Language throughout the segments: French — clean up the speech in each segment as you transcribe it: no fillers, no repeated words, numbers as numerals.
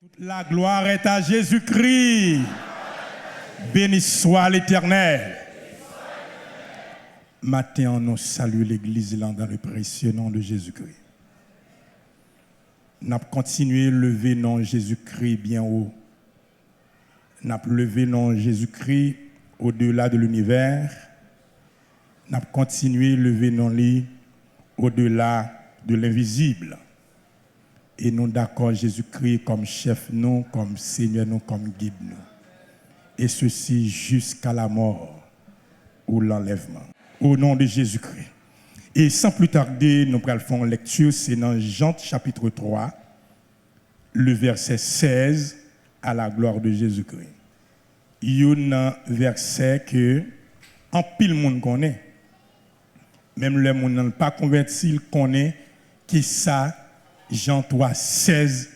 Toute la gloire est à Jésus-Christ. Béni soit l'Éternel. Matin, nous saluons l'Église dans le précieux nom de Jésus-Christ. Nous avons continué à lever le nom de Jésus-Christ bien haut. Nous avons levé le nom de Jésus-Christ au-delà de l'univers. Nous avons continué à lever le nom de lui au-delà de l'invisible. Et nous d'accord Jésus-Christ comme chef, nous, comme Seigneur, nous, comme guide, nous. Et ceci jusqu'à la mort ou l'enlèvement. Au nom de Jésus-Christ. Et sans plus tarder, nous allons faire une lecture, c'est dans Jean chapitre 3, le verset 16, à la gloire de Jésus-Christ. Il y a un verset que en pile monde connaît. Même le monde n'a pas converti, il connaît qui ça. Jean 3, 16,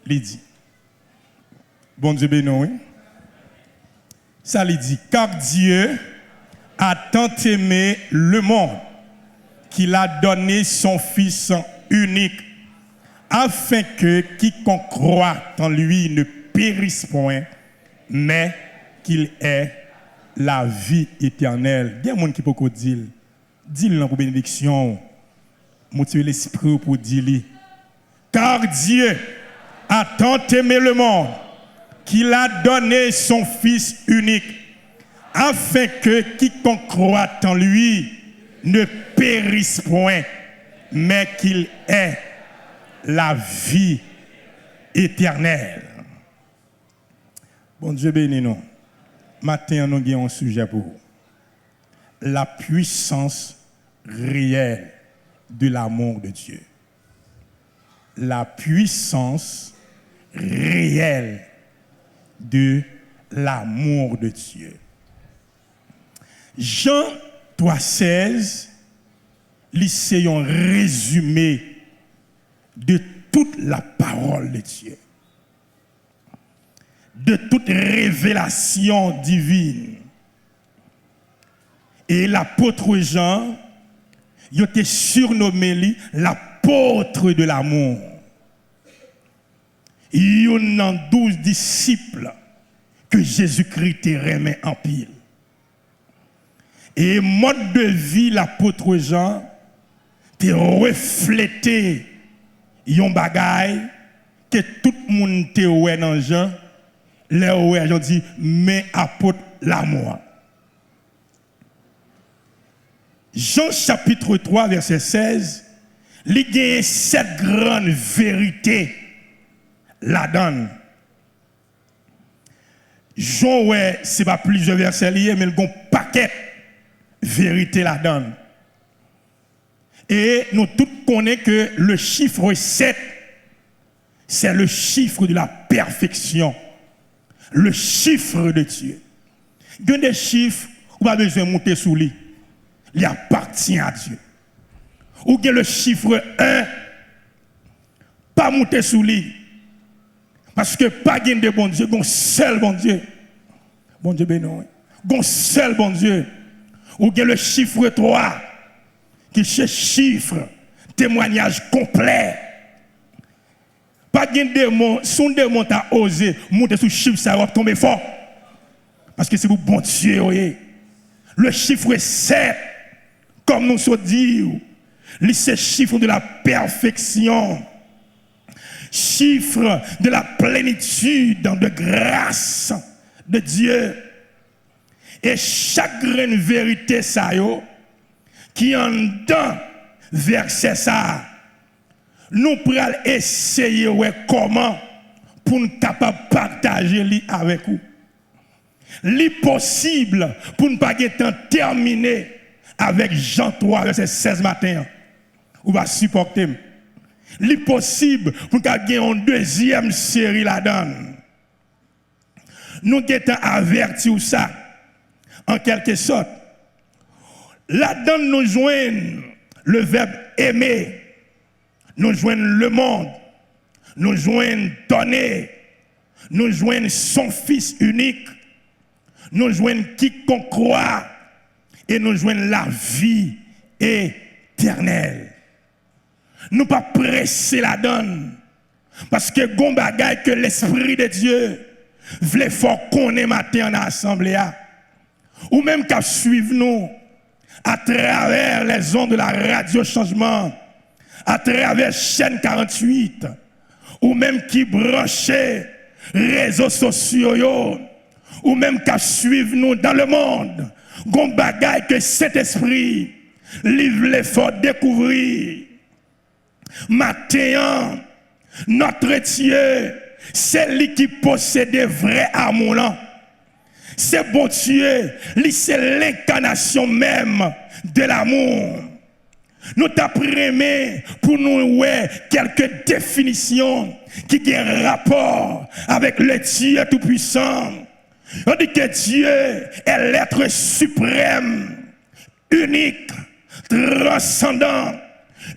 il dit. Bon Dieu béni, oui. Ça lui dit, car Dieu a tant aimé le monde qu'il a donné son Fils unique, afin que quiconque croit en lui ne périsse point, mais qu'il ait la vie éternelle. Il y a des gens qui peuvent dire, dis-le pour bénédiction, motiver l'esprit pour dire. Car Dieu a tant aimé le monde qu'il a donné son Fils unique, afin que quiconque croit en lui ne périsse point, mais qu'il ait la vie éternelle. Bon Dieu béni nous. Matin, nous avons un sujet pour vous. La puissance réelle de l'amour de Dieu. La puissance réelle de l'amour de Dieu. Jean 3,16, c'est un résumé de toute la parole de Dieu, de toute révélation divine. Et l'apôtre Jean, il était surnommé l'apôtre de l'amour. Il y a 12 disciples que Jésus-Christ remet en pile. Et mode de vie, l'apôtre Jean, te reflété yon bagay que tout le monde te oué dans Jean. Les oué, Jean dit, mais apôtre l'amour. Jean chapitre 3, verset 16, il y a cette grande vérité là-dedans. Jean, ouais, ce n'est pas plusieurs versets liés, mais il y a un paquet de vérité là-dedans. Et nous tous connaissons que le chiffre 7, c'est le chiffre de la perfection. Le chiffre de Dieu. Il y a des chiffres où on a besoin de monter sous lui. Il appartient à Dieu. Ou bien le chiffre 1, pas monter sous lui. Parce que pas gain de bon Dieu, un seul bon Dieu. Bon Dieu béni. Un seul bon Dieu. Ou bien le chiffre 3, qui est chiffre, témoignage complet. Pas gain de démon, son démon t'a osé monter sous chiffre, ça va tomber fort. Parce que c'est pour bon Dieu. Oui. Le chiffre 7, comme nous sommes dit, c'est le chiffre de la perfection. Chiffre de la plénitude de grâce de Dieu. Et chaque grande vérité, ça yo, qui en dans verset ça, nous pourrons essayer comment pour nous capables de partager avec vous. L'impossible pour ne pas terminer avec Jean 3, verset 16 matin. Ou va supporter. L'impossible pour nous gagner une deuxième série là-dedans. Nous avons averti ça, en quelque sorte. Là-dedans, nous joignons le verbe aimer. Nous joignons le monde. Nous joignons donner. Nous joignons son Fils unique. Nous joignons quiconque croit et nous joignons la vie éternelle. Nous pas presser la donne Parce que gon bagay que l'Esprit de Dieu voulait faire qu'on est matin en assemblée. Ou même qu'à suivre nous à travers les ondes de la radio changement, à travers chaîne 48, ou même qui branchait réseaux sociaux, ou même qu'à suivre nous dans le monde, gon bagay que cet esprit livre l'effort découvrir. Matin, notre Dieu, c'est lui qui possède vrai amour là. C'est bon Dieu, lui c'est l'incarnation même de l'amour. Nous t'apprenons pour nous quelques définitions qui ont un rapport avec le Dieu Tout-Puissant. On dit que Dieu est l'être suprême, unique, transcendant,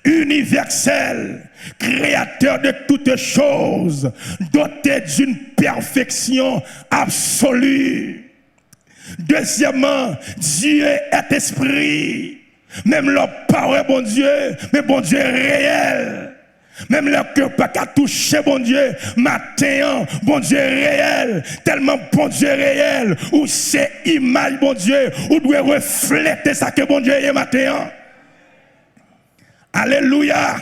universel, créateur de toutes choses, doté d'une perfection absolue. Deuxièmement, Dieu est esprit. Même leur parole, bon Dieu, mais bon Dieu est réel. Même leur cœur pas qu'à toucher, bon Dieu, matin, bon Dieu est réel. Tellement bon Dieu est réel, ou c'est image, bon Dieu, ou doit refléter ça que bon Dieu est matin. Alléluia.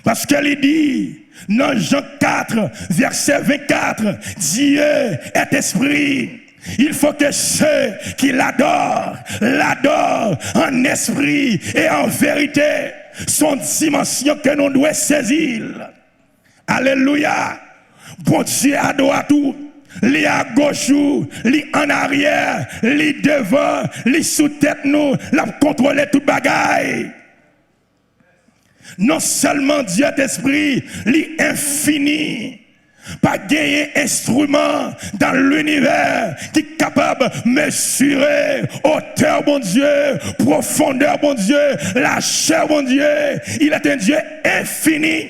Parce qu'il dit, dans Jean 4, verset 24, Dieu est esprit. Il faut que ceux qui l'adorent en esprit et en vérité. Son dimension que nous devons saisir. Alléluia. Bon Dieu adore tout. Li à gauche, li en arrière, li devant, li sous tête nous, la contrôler tout bagaille. Non seulement Dieu d'esprit, li infini. Pas gagner instrument dans l'univers qui est capable de mesurer hauteur, bon Dieu, profondeur, bon Dieu, la chair, bon Dieu. Il est un Dieu infini.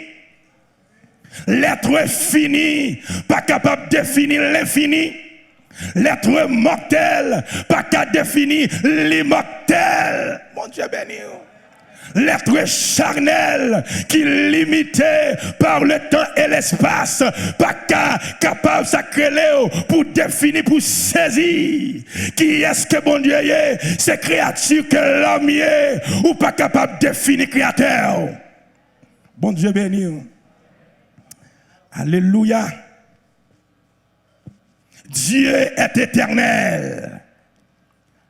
L'être fini, pas capable de définir l'infini. L'être mortel, pas capable de définir l'immortel. Mon Dieu béni. L'être charnel qui est limité par le temps et l'espace, pas capable de s'accréler pour définir, pour saisir qui est-ce que bon Dieu est, c'est créature que l'homme est, ou pas capable de définir créateur. Bon Dieu béni. Alléluia. Dieu est éternel.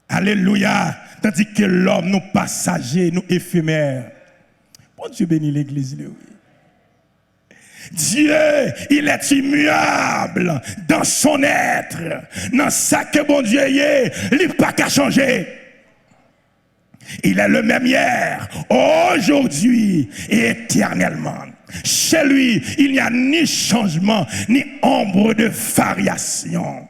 Alléluia. Tandis que l'homme, nous passagers, nous éphémères. Bon Dieu bénit l'église. Dieu, il est immuable dans son être. Dans ça que bon Dieu est, il n'est pas qu'à changer. Il est le même hier, aujourd'hui et éternellement. Chez lui, il n'y a ni changement, ni ombre de variation.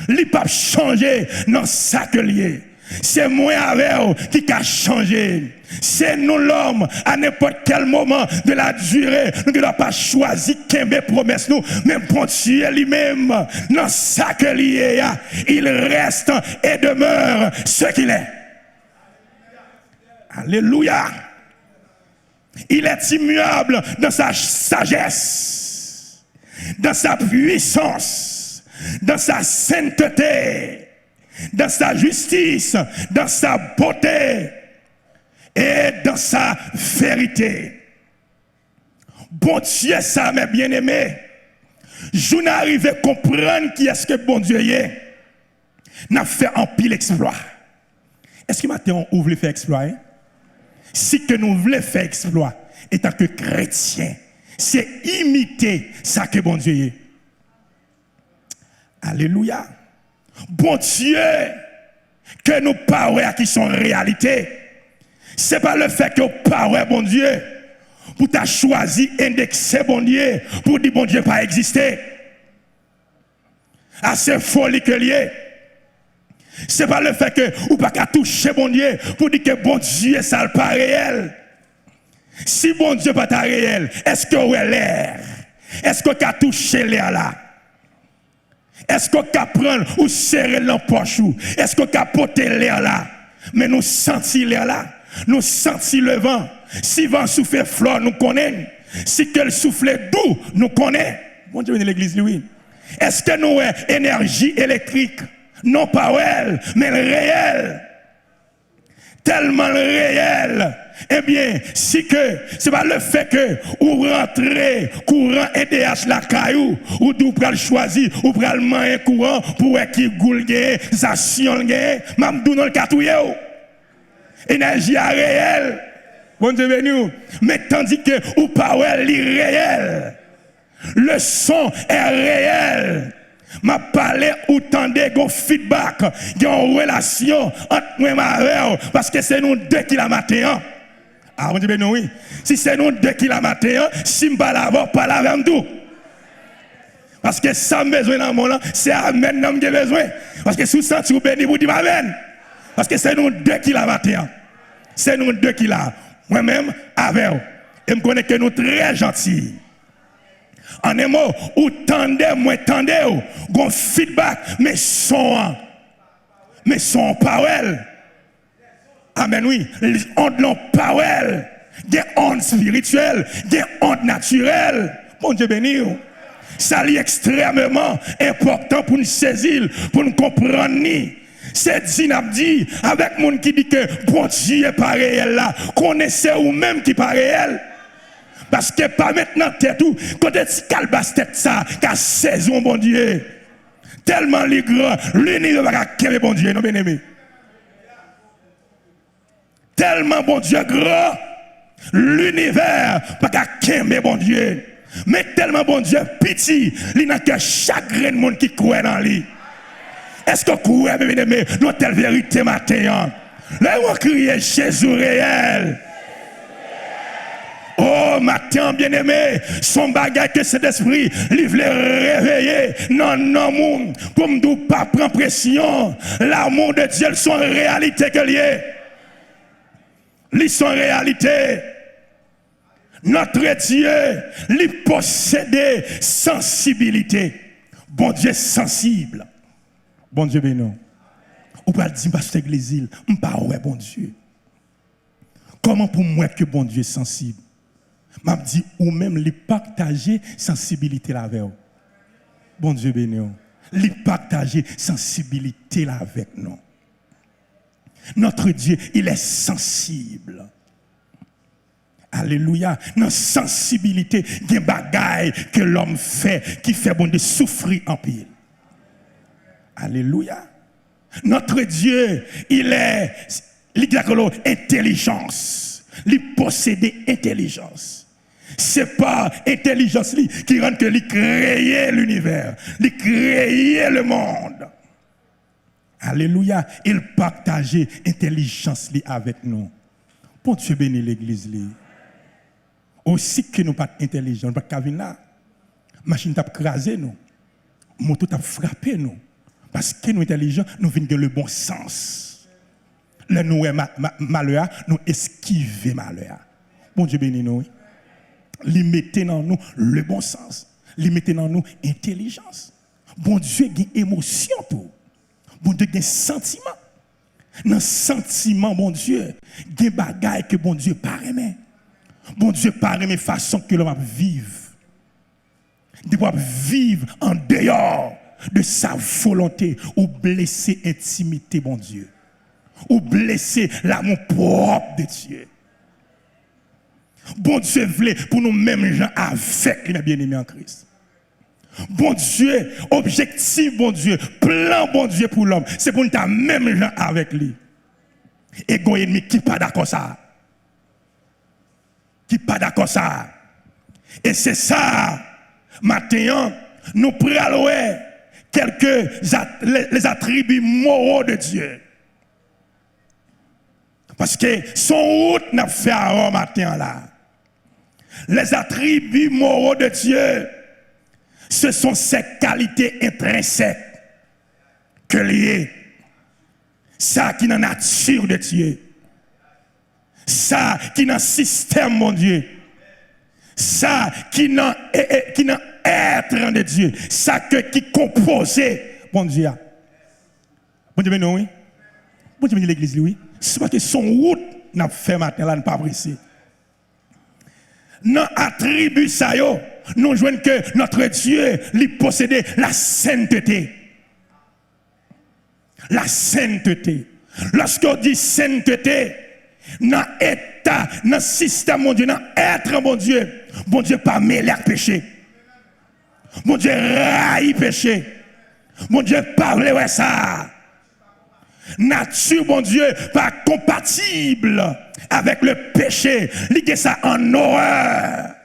Il n'a pas changé dans ça que lié. C'est moi avec eux qui a changé. C'est nous l'homme à n'importe quel moment de la durée. Nous ne devons pas choisir qu'un promesse nous. Mais bon Dieu lui-même, dans ça que lié, il reste et demeure ce qu'il est. Alléluia. Il est immuable dans sa sagesse, dans sa puissance, dans sa sainteté, dans sa justice, dans sa beauté et dans sa vérité. Bon Dieu, ça, mes bien-aimés, je n'arrive à comprendre qui est-ce que bon Dieu est. N'a fait un pile exploit. Est-ce que maintenant on voulait faire exploit? Si que nous voulons faire exploit, étant que chrétien, c'est imiter ça que bon Dieu est. Alléluia. Bon Dieu, que nous parlons qui sont réalité, ce n'est pas le fait que nous parlons bon Dieu, pour t'as choisi indexer bon Dieu, pour dire bon Dieu pas exister. Assez folie que lié. Ce n'est pas le fait que ou pas qu'à toucher bon Dieu, pour dire que bon Dieu ça n'est pas réel. Si bon Dieu pas réel, est-ce que vous avez l'air? Est-ce que vous avez touché l'air là? Est-ce qu'on peut prendre ou serrer l'empoche? Est-ce qu'on peut porter l'air là? Mais nous sentons l'air là. Nous sentons le vent. Si le vent souffle fleur, nous connaissons. Si que le souffle doux nous connaît, bon Dieu, l'église, oui. Est-ce que nous avons énergie électrique? Non pas elle, mais le réel. Tellement réel. Eh bien, si que c'est pas le fait que ou rentrer courant EDH la caillou, ou d'où pral choisir, ou pral manger courant pour qui goulge, station gagne, m'amdou dans le catouye. Énergie réelle. Bon Dieu béni. Mais tandis que ou pas l'irréel. Le son est réel. M'a parlé ou tendez gon feedback, gon relation entre moi et ma parce que c'est nous deux qui la matin. Ah, on dit ben oui. Si c'est nous deux qui la matin, si m'pas l'avoir pas la avec tout. Parce que ça besoin dans mon c'est amen n'a besoin. Parce que sous senti ou béni vous dit amen. Parce que c'est nous deux qui la matin. C'est nous deux qui la. Moi-même avec et me connais que nous très gentils. En un mot, ou tendez, moi tendez, gon feedback, mais son parole. Amen, oui. Les ondes non parole. Des ondes spirituelles, des ondes naturelles. Bon Dieu béni. Ça est extrêmement important pour nous saisir, pour nous comprendre. C'est dit avec mon qui dit que bon Dieu est pas réel là. Connaissez ou même qui pas réel. Parce que pas maintenant tête tout, quand tu calbas tête ça, qu'à saison bon Dieu. Tellement les grands, l'univers va qu'aimer bon Dieu, non bien aimé. Tellement bon Dieu grand, l'univers va qu'aimer bon Dieu. Mais tellement bon Dieu petit, il n'a que chaque grain de monde qui croit dans lui. Est-ce que vous croyez, bien aimé, dans telle vérité matin? Là, on crie Jésus réel. Oh, matin, bien-aimé, son bagage que cet esprit, il voulait réveiller. Non, pour ne pas prendre pression. L'amour de Dieu, son réalité que lié. Lui, son réalité. Notre Dieu, lui possède sensibilité. Bon Dieu sensible. Bon Dieu béni. Ou pas dire, pasteur Église, je ne pas ouais, bon Dieu. Comment pour moi que bon Dieu est sensible? M'a dit ou même les partager sensibilité là avec nous. Bon Dieu béni. Les partager sensibilité là avec nous. Notre Dieu, il est sensible. Alléluia. Dans sensibilité, il y a des bagailles que l'homme fait qui fait bon de souffrir en pile. Alléluia. Notre Dieu, il est intelligence. Il possède intelligence. C'est pas intelligence qui rend que lui créer l'univers, lui créer le monde. Alléluia. Il partageait intelligence avec nous. Pour Dieu bénir l'église. Aussi que nous pas intelligents, pas qu'à venir là. Machine t'a crasé nous. Moto t'a frappé nous. Parce que nous intelligents, nous venons de le bon sens. Là nous malheur, nous esquiver malheur. Bon Dieu bénit nous. Lui mettez dans nous le bon sens. Lui mettez dans nous intelligence. Bon Dieu a une émotion pour. Bon Dieu a un sentiment. Dans sentiment, bon Dieu, il y a des bagailles que bon Dieu pas aimer. Bon Dieu pas aimer façon que l'homme vive. Il doit vivre en dehors de sa volonté ou blesser intimité, bon Dieu. Ou blesser l'amour propre de Dieu. Bon Dieu voulait pour nous mêmes gens avec les bien-aimés en Christ. Bon Dieu, objectif, bon Dieu, plan, bon Dieu pour l'homme, c'est pour nous même gens avec lui. Et un ennemi qui pas d'accord ça. Qui pas d'accord ça. Et c'est ça, maintenant, nous prenons les attributs moraux de Dieu. Parce que son route n'a fait à matin là. Les attributs moraux de Dieu, ce sont ses qualités intrinsèques que liées. Ça qui est dans la nature de Dieu. Ça qui est dans le système, mon Dieu. Ça qui est dans l'être de Dieu. Ça qui compose, bon Dieu. Bon Dieu, oui. Bon Dieu, l'église, oui. C'est parce que son route n'a fait matin là, ne pas apprécier. dans attribut ça yo, nous joignons que notre Dieu lui possédait la sainteté. La sainteté. Lorsqu'on dit sainteté, dans l'état, dans le système, mon Dieu, dans être, mon Dieu, pas mêler avec péché. Mon Dieu, raille péché. Mon Dieu, parle ouais ça. Nature, mon Dieu, pas compatible avec le péché. Ligue ça en horreur.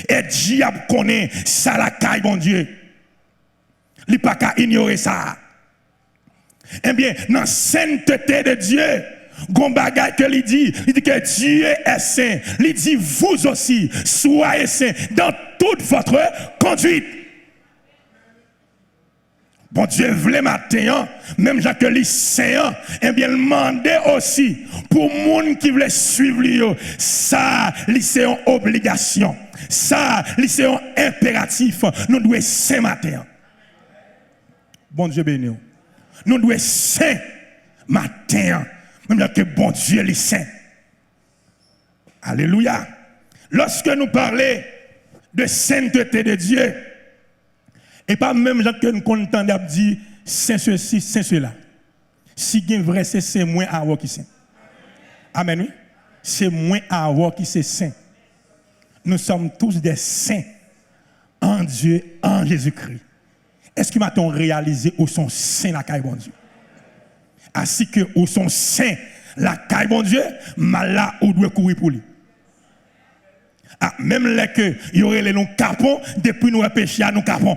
Et diable connaît ça la caille, mon Dieu. Il pas qu'à ignorer ça. Eh bien, dans la sainteté de Dieu, gon bagay que il dit que Dieu est saint. Il dit vous aussi soyez saints dans toute votre conduite. Bon Dieu voulait matin, même Jacques les saint, eh bien il demandait aussi pour monde qui voulait suivre lui, ça c'est une obligation. Ça c'est un impératif. Nous devons saint matin. Bon Dieu béni. Nous devons saint matin. Même que bon Dieu les saint. Alléluia. Lorsque nous parlons de sainteté de Dieu, et pas même gens que nous comptons de dire saint ceci, saint cela. Si il y a un vrai c'est moins à avoir qui saint. Amen, oui. C'est moins à avoir qui c'est saint. Nous sommes tous des saints en Dieu, en Jésus-Christ. Est-ce que m'a-t-on réalisé où sont saints la caille bon Dieu? Ainsi que où sont saints la caille bon Dieu, mal là où doit courir pour lui. Ah, même là que il y aurait les noms capons, depuis nous péché à nous capons.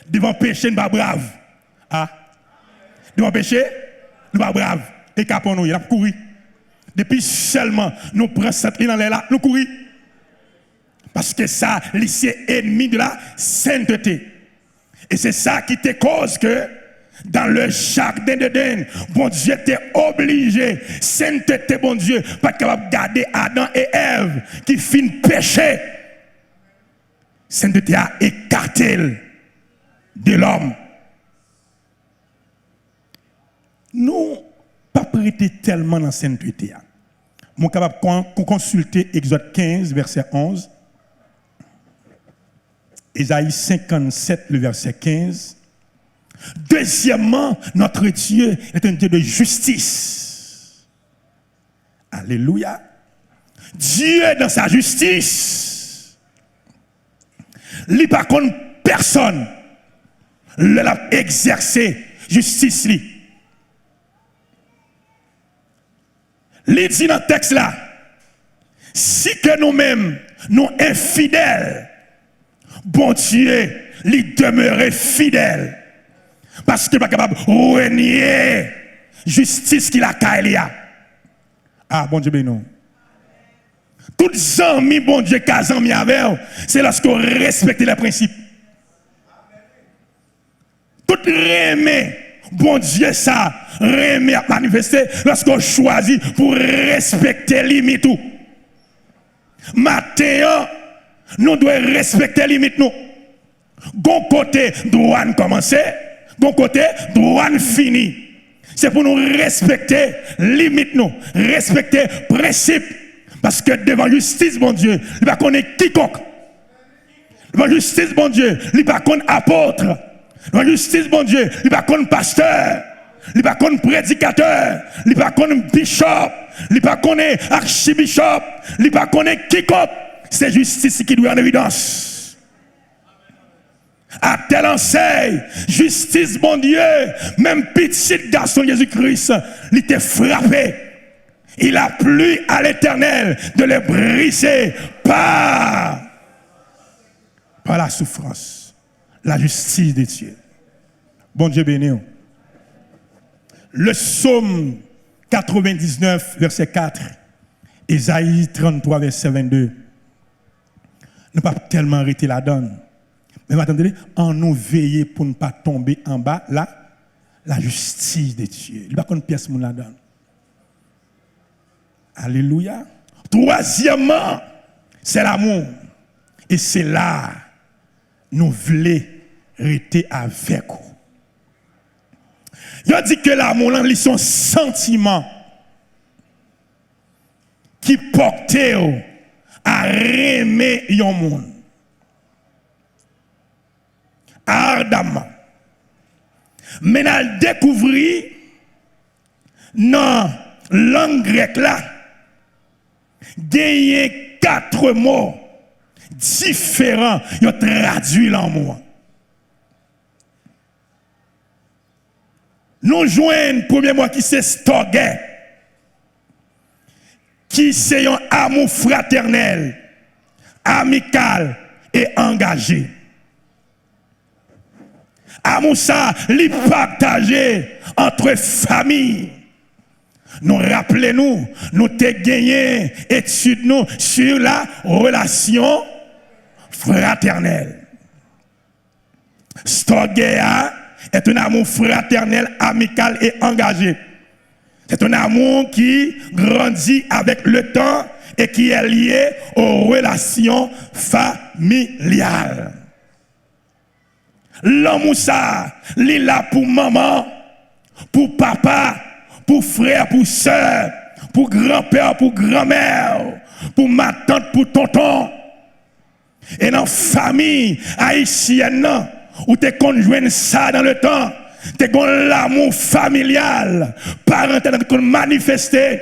Devant péché, nous pas brave. Ah, devant péché, nous pas brave. Et capons nous, il a couru. Depuis seulement nous prenons cette ligne dans les là, nous courir. Parce que ça, c'est ennemi de la sainteté. Et c'est ça qui te cause que dans le jardin d'Éden, bon Dieu était obligé, sainteté, bon Dieu, pas capable de garder Adam et Ève qui finissent péché. Sainteté a écarté de l'homme. Nous, pas prêter tellement dans la sainteté. Nous sommes capables de consulter Exode 15, verset 11. Ésaïe 57, le verset 15. Deuxièmement, notre Dieu est un Dieu de justice. Alléluia. Dieu dans sa justice. Il n'y a pas contre personne. Il a exercé justice. Il dit dans le texte là, si que nous-mêmes, nous infidèles, bon Dieu, il demeurait fidèle. Parce qu'il n'est pas capable de renier justice qu'il a caillé. Ah, bon Dieu, ben non. Toutes amis, bon Dieu, qu'à amis avec, c'est lorsqu'on respecte les principes. Tout remet, bon Dieu, ça, remet à manifester lorsqu'on choisit pour respecter les limites. Maintenant, nous devons respecter les limites. Gon côté, douane commencer. Bon côté, douane fini. C'est pour nous respecter limite nous, respecter principe. Parce que devant justice, mon Dieu, il ne va pas connaître quiconque. Devant justice, mon Dieu, il ne va pas connaître apôtre. Devant justice, mon Dieu, il ne va pas connaître pasteur. Il ne va pas connaître prédicateur. Il ne va pas connaître bishop. Il ne va pas connaître archibishop. Il ne va pas connaître quiconque. C'est justice qui doit en évidence. À tel enseigne, justice, bon Dieu, même petit garçon Jésus-Christ, il était frappé. Il a plu à l'Éternel de le briser par la souffrance, la justice de Dieu. Bon Dieu béni. Le psaume 99, verset 4, Ésaïe 33, verset 22. Ne pas tellement arrêter la donne. Mais attendez, en nous veiller pour ne pas tomber en bas, là, la justice de Dieu. Il n'y a pas qu'une pièce mon la donne. Alléluia. Troisièmement, c'est l'amour. Et c'est là, nous voulons rester avec vous. Il dit que l'amour, c'est son sentiment qui porte à aimer yon monde. Ardemment. Mais nous découvrir dans la langue grecque là, il y a 4 mots différents, ils traduit l'amour. Nous jouons le premier mot qui c'est storge, qui c'est un amour fraternel, amical et engagé. Amour ça, li partagé entre familles. Nous rappelez-nous, nous t'ai gagné étude nous sur la relation fraternelle. Storgea est un amour fraternel, amical et engagé. C'est un amour qui grandit avec le temps et qui est lié aux relations familiales. L'amour ça, il est là pour maman, pour papa, pour frère, pour soeur, pour grand-père, pour grand-mère, pour ma tante, pour tonton. Et dans la famille haïtienne, où tu conjoint ça dans le temps, tu as l'amour familial, parental qu'on manifesté.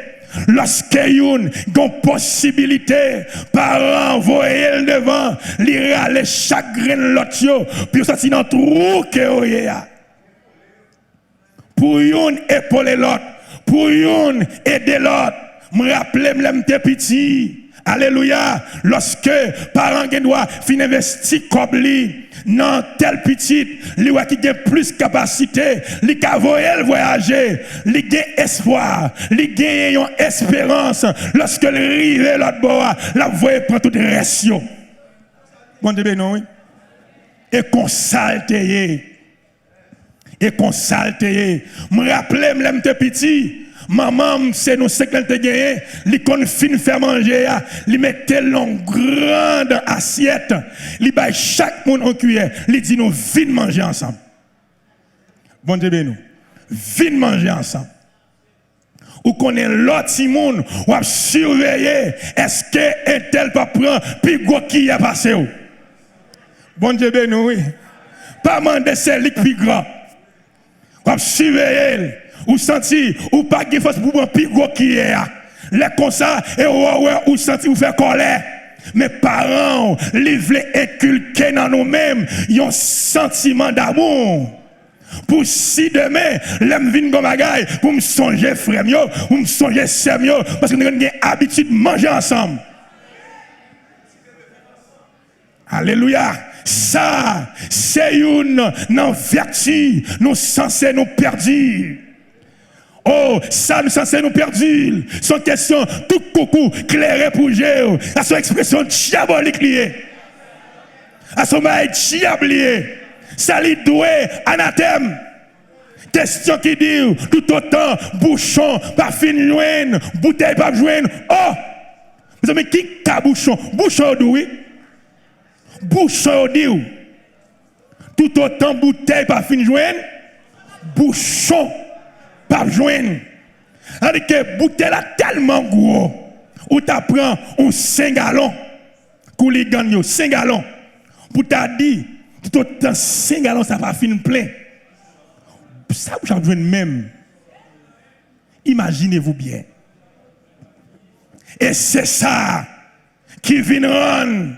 Lorsque yon gon possibilité, parents voyer le devant, lira les chagrins l'autre yo, puis sorti dans trou que oye a. Pour yon épauler l'autre, pour yon aider l'autre. Me rappelle m'te petit. Alléluia. Lorsque parents gen doit fin investir comme li dans tel petit, li wa qui gen plus capacité, li ka voyer voyager, li gen espoir, li gen yon espérance. Lorsque li rive l'autre bord, la voyer prend tout reste yo. Bon Dieu non oui. Et consalteye. Et consalteye. Me rappelle m'te petit. Maman, c'est nous ce qu'elle te gagne, li kon fin faire manger, li mette l'on grande assiette, li bay chaque monde en cuillère, li dit nous vin manger ensemble. Bon Dieu nous. Vin manger ensemble. Ou connaît l'autre monde, ou a surveiller, est-ce que un tel pas prend puis go qui a passé ou. Bon Dieu nous oui. Pas demander c'est li plus grand. Ou a surveiller. Ou senti, ou pas de force pour un pigot qui est là. Les comme ça, et ou senti, ou faire colère. Mes parents, ils veulent inculquer dans nous-mêmes un sentiment d'amour. Pour si demain, l'aime vin comme bagaille, pour me songer frère, pour me songer sœur, parce que nous avons l'habitude de manger ensemble. Alléluia. Ça, c'est une vertu, nous censés nous perdre. Oh, ça nous censé nous perdre. Son question, tout coucou, clair pour Géo. À son expression diabolique liée. À son maï diablié. Ça lui doué, anathème. Question qui dit, tout autant, bouchon, pas fin joindre, bouteille pas joindre. Oh! Mais qui a bouchon? Bouchon doué. Bouchon dit. Tout autant, bouteille pas fin joindre. Bouchon. Pas joindre. C'est-à-dire que bouteille là tellement gros, où tu prends un 5 gallons, couligan 5 gallons, pour t'a dit, tout autant 5 gallons ça va finir plein. Ça vous joindre même. Imaginez-vous bien. Et c'est ça qui vient rendre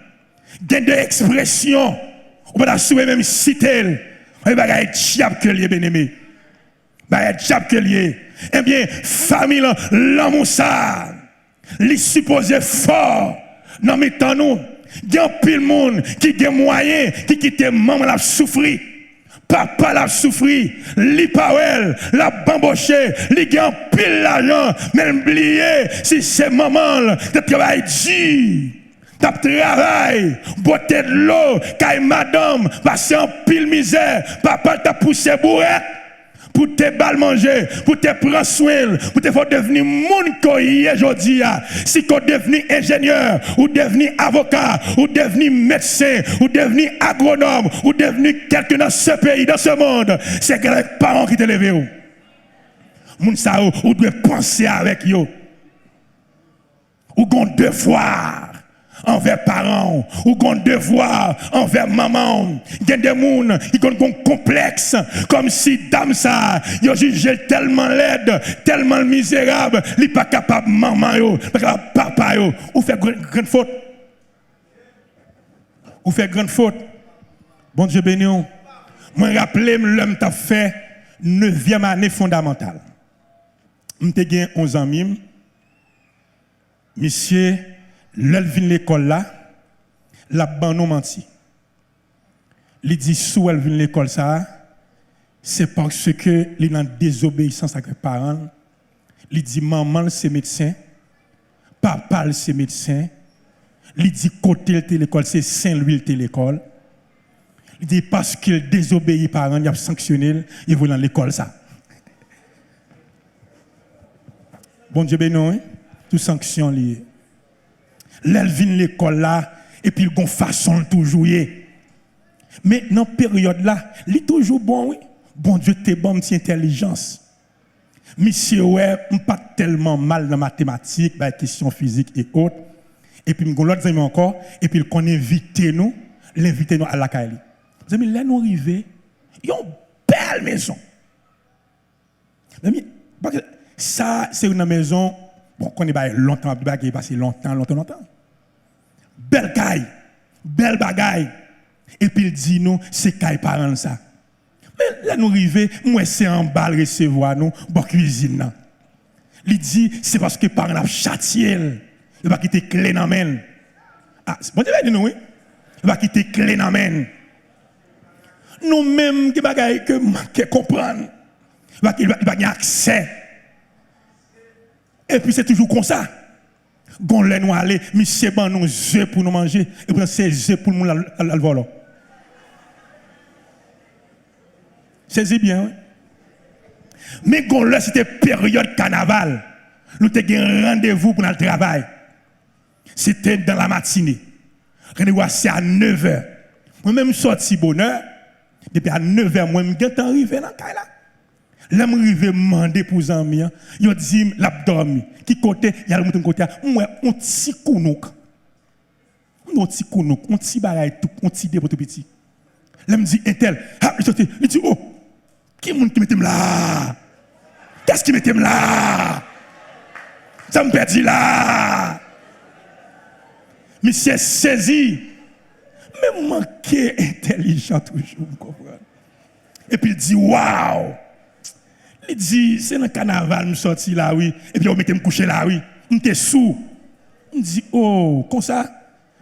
des expressions, ou pas souhaiter même citer, on va gagner chiap que les bien-aimés. Eh bien, famille, l'amour ça, les supposés fort, dans mes temps nous, il y a pile monde qui a moyen, qui quitte maman la souffrir, papa la souffrir, li pawel, la bamboché, li a pile l'argent, mais oublié si c'est maman, de travail dur. Tap travail, botter de l'eau, kay madame, passer en pile misère, papa t'a poussé bourrette. Pour te bal manger, pour te prendre soin, pour te faire devenir monde qui aujourd'hui. Si tu devenir ingénieur, ou devenir avocat, ou devenir médecin, ou devenir agronome, ou devenir quelqu'un dans ce pays, dans ce monde, c'est que les parents qui te lèvent. Moun sa ou doit penser avec yo. Ou gon devoir envers parents, ou qu'on devoir envers maman. Il y a des gens qui ont un complexe, comme si dame ça, ils ont jugé tellement laide, tellement misérable, ils ne sont pas capables maman, pas capable papa, ou fait grande faute. Ou fait grande faute. Bon Dieu béni. Moi rappelez l'homme t'a fait 9e année fondamentale. M'te gen 11 ans mime. Monsieur, l'el vin l'école là, la ban non menti. Il dit sous elle vin l'école ça, c'est parce que il est en désobéissance avec les parents. Il dit maman c'est médecin, papa c'est médecin. Il dit côté l'école c'est Saint-Louis l'école. Il dit parce qu'il désobéit parents, il a sanctionné, il va dans l'école ça. Bon Dieu béni, toute sanction liée. L'elle vient l'école là, et puis il a une façon de tout jouer. Mais dans cette période là, il est toujours bon, oui. Bon Dieu, t'es bon, t'es intelligence. Monsieur, ouais, pas tellement mal dans mathématiques, bah, questions physiques et autres. Et puis, nous l'autre ami encore, et puis il invite nous à la Kaili. Vous amis, là, nous arrivons, il y a une belle maison. Parce que ça, c'est une maison, bon, qu'on est longtemps, il est passé longtemps. Belle caille, belle bagaille. Et puis il dit nous, c'est caille parent ça. Mais là, nous arrivons, moi, c'est en bas recevoir nous, bon cuisine. Il dit, c'est parce que parents a châtié. Il va quitter clé dans la main. Ah, c'est bon, tu nous, oui? Il va quitter clé dans la main. Nous-mêmes, qui bagaille que manquer comprendre. Il va avoir accès. Et puis c'est toujours comme ça. Gon les nous aller, monsieur ban nous œufs pour nous manger et puis ces œufs pour nous le voler. C'est bien, oui. Mais gon là c'était période carnaval. Nous avons un rendez-vous pour le travail. C'était dans la matinée. Rendez-vous c'est à 9h. Moi-même sorti bonheur. Depuis à 9h, moi, je suis arrivé dans le là. Là, je suis arrivé demander pour les amis. Ils ont dit, l'abdomen. Qui côté, il y a le mouton côté. Moi, on petit kounouk. On petit kounouk. On petit bagaille, on petit dé pour tout petit. Là, je me dis, Intel. Il dit, oh, qui est le monde qui mette là? Qu'est-ce qui mette là? Ça me perdit là. Mais c'est saisi. Mais manquer intelligent toujours, vous comprenez? Et puis il dit, waouh! Il dit, c'est dans le carnaval, je suis sorti là, oui. Et puis on mettait me coucher là, oui. Je suis sous. Il dit, oh, comme ça?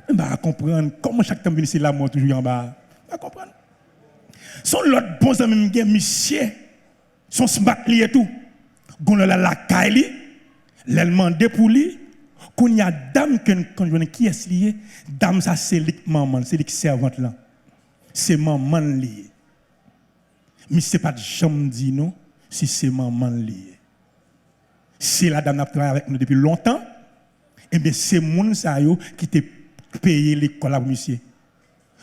Je vais comprendre. Comment chaque temps vient ici là, moi, toujours en bas? Je vais comprendre. Son l'autre bon ami, monsieur, son smart et tout. Gon la caille, elle demandé pour lui. Quand il y a dame qui est liée, dame ça c'est les maman, c'est les servantes là. C'est maman liée. Mais c'est pas de jambe dit non, si c'est maman liée. Si la dame a travaillé avec nous depuis longtemps, et bien c'est moun ça yo qui te payé l'école pour monsieur.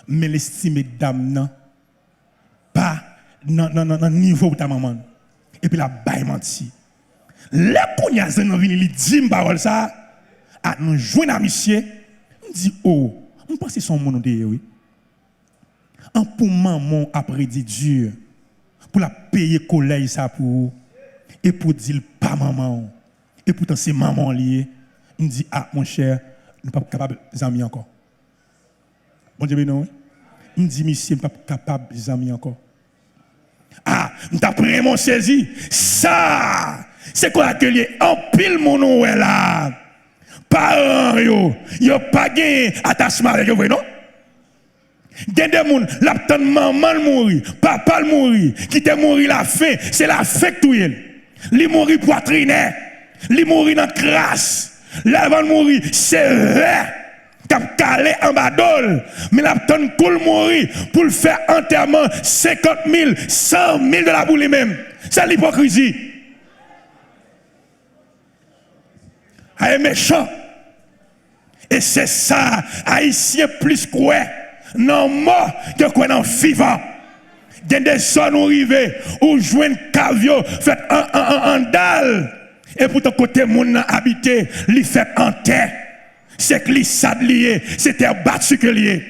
Mais l'estime dame non pas non niveau de ta maman. Et puis la baille menti. Les kounya zan vini li dit parole ça. Ah, nous jouons à monsieur, on dit, oh, on pense que son mon de oui. En pour maman après dit dur, pour la payer collègue ça pour, et pour dire pas maman, et pourtant c'est maman lié, on dit, ah, mon cher, nous ne sommes pas capables d'amis encore. Bon Dieu, non, on dit, monsieur, nous ne sommes pas capables d'amis encore. Ah, nous t'apprenons mon saisi, ça, c'est quoi que en pile mon est là. Parents yo pas gagné attachement avec eux non. Gen des moun la maman mourir, papa mourir, qui te mourir la faim, c'est la faim tout il. Li mourir poitrine, li mourir dans crasse. La van mourir, c'est vrai. Cap calé en badol, mais la cool mourir pour le faire enterrement 50 000, 100 000 $ pour lui-même. C'est l'hypocrisie. Aïe méchant. Et c'est ça, Haïtien plus quoi, non mort que quoi non vivant. Il y a des zones où arrivent, où jouent un cavio, fait un dalle. Et pour ton côté, mon habité, li fait en terre. c'est glissade lié, c'est terre battue que lié.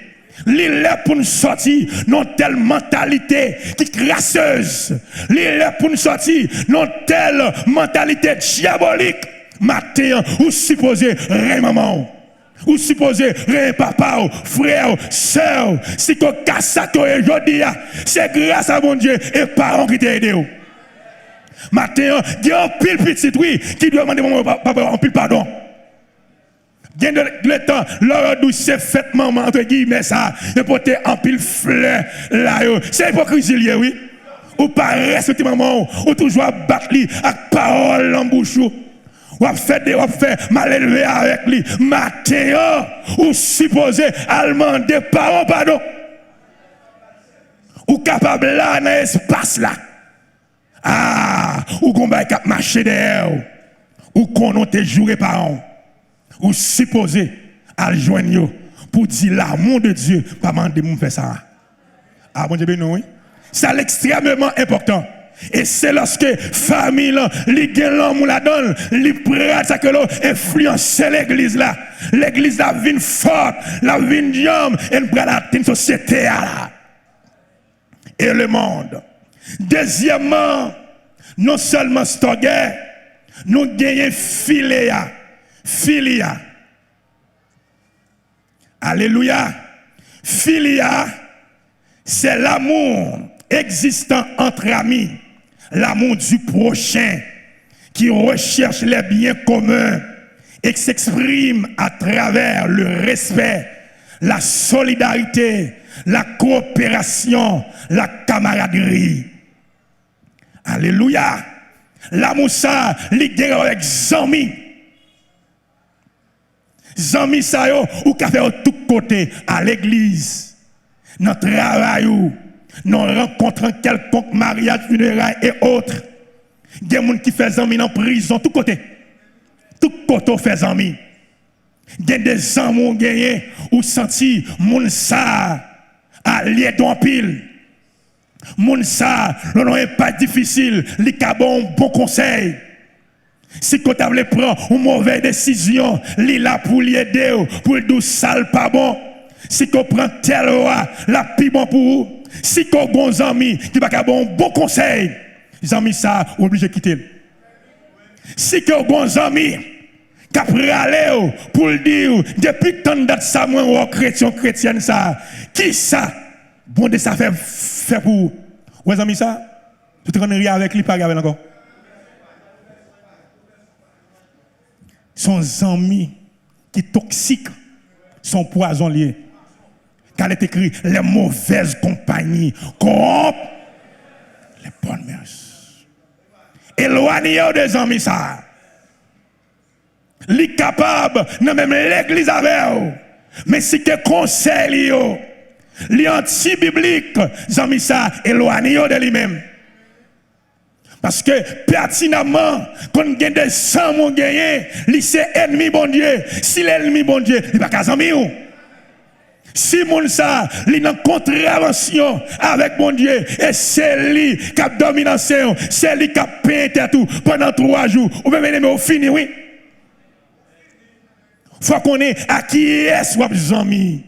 L'île pour nous sortir, non telle mentalité qui crasseuse. L'île pour nous sortir, non telle mentalité diabolique. Matin, ou supposé, rien maman. Ou supposé, rien papa, frère, soeur. Si tu casses ça, aujourd'hui, c'est grâce à mon Dieu et parents qui t'ont aidé. Matin, il y a un pile petit, oui, qui doit demander mon papa, un pile pardon. Bien de le temps, l'heure d'où c'est fait maman, entre guillemets, ça, de porter un pile fleur là, c'est hypocrisie, oui. Ou pas respecter maman, ou toujours battre lui avec parole en bouche. Ou fait mal élevé avec lui. Matin, ou supposé allemand des parents, pardon. Ou capable là, dans l'espace là. Ah, ou qu'on va marcher derrière. Ou qu'on te juré parents. Ou supposé à joindre pour dire l'amour de Dieu, pas demander de faire ça. Ah, bon Dieu, non, oui. C'est extrêmement important. Et c'est lorsque famille, les gens la donne, les prêts, ça que l'on influence l'église là. L'église là vient forte, la vient jambe, et nous prenons la société là. Et le monde. Deuxièmement, non seulement cette guerre, nous gagnons philia. Philia. Alléluia. Philia, c'est l'amour existant entre amis, l'amour du prochain qui recherche les biens communs et qui s'exprime à travers le respect, la solidarité, la coopération, la camaraderie. Alléluia. L'amour ça, il avec amis. Zami sa yo ou ka fait de tous côtés à l'église, dans le travail ou dans rencontre quelconque mariage, funérailles et autres. Il y a des gens qui font zami dans prison, tout côté. Tout côté fait zami. Il y a des amis qui ou senti moun sa allié dans pile. Moun sa, l'on n'est pas difficile, li ka bon conseil. Si vous avez pris une mauvaise décision, li la pour l'aider, pour le douce sale pas bon. Si vous prenez tel roi, la plus bon pour vous. Si vous avez bons amis qui va avoir un bon conseil, les amis ça obligé de quitter. Si vous avez bons amis qui après aller pour le dire depuis tant de date ça moi chrétienne ça, qui ça bon de ça fait pour vous. Ouais amis ça, tu te rends rien avec lui pas avec encore. Son amis qui toxiques, son poison lié. Quand il est écrit, les mauvaises compagnies corrompent les bonnes mœurs. Éloignez-vous des amis ça. Li capable, non même l'église avec vous. Mais si que conseil li anti-biblique, amis ça, éloignez-vous de lui-même. Parce que pertinemment, quand on gagne des sang, on gagne, c'est ennemi bon Dieu. Si l'ennemi bon Dieu, il va pas s'amuser. Si mon ça, il est en contravention avec mon Dieu, et c'est lui qui a domination, c'est lui qui a peint tout pendant 3 jours, ou même au fini, oui. Faut qu'on ait à qui est-ce qu'on a amis.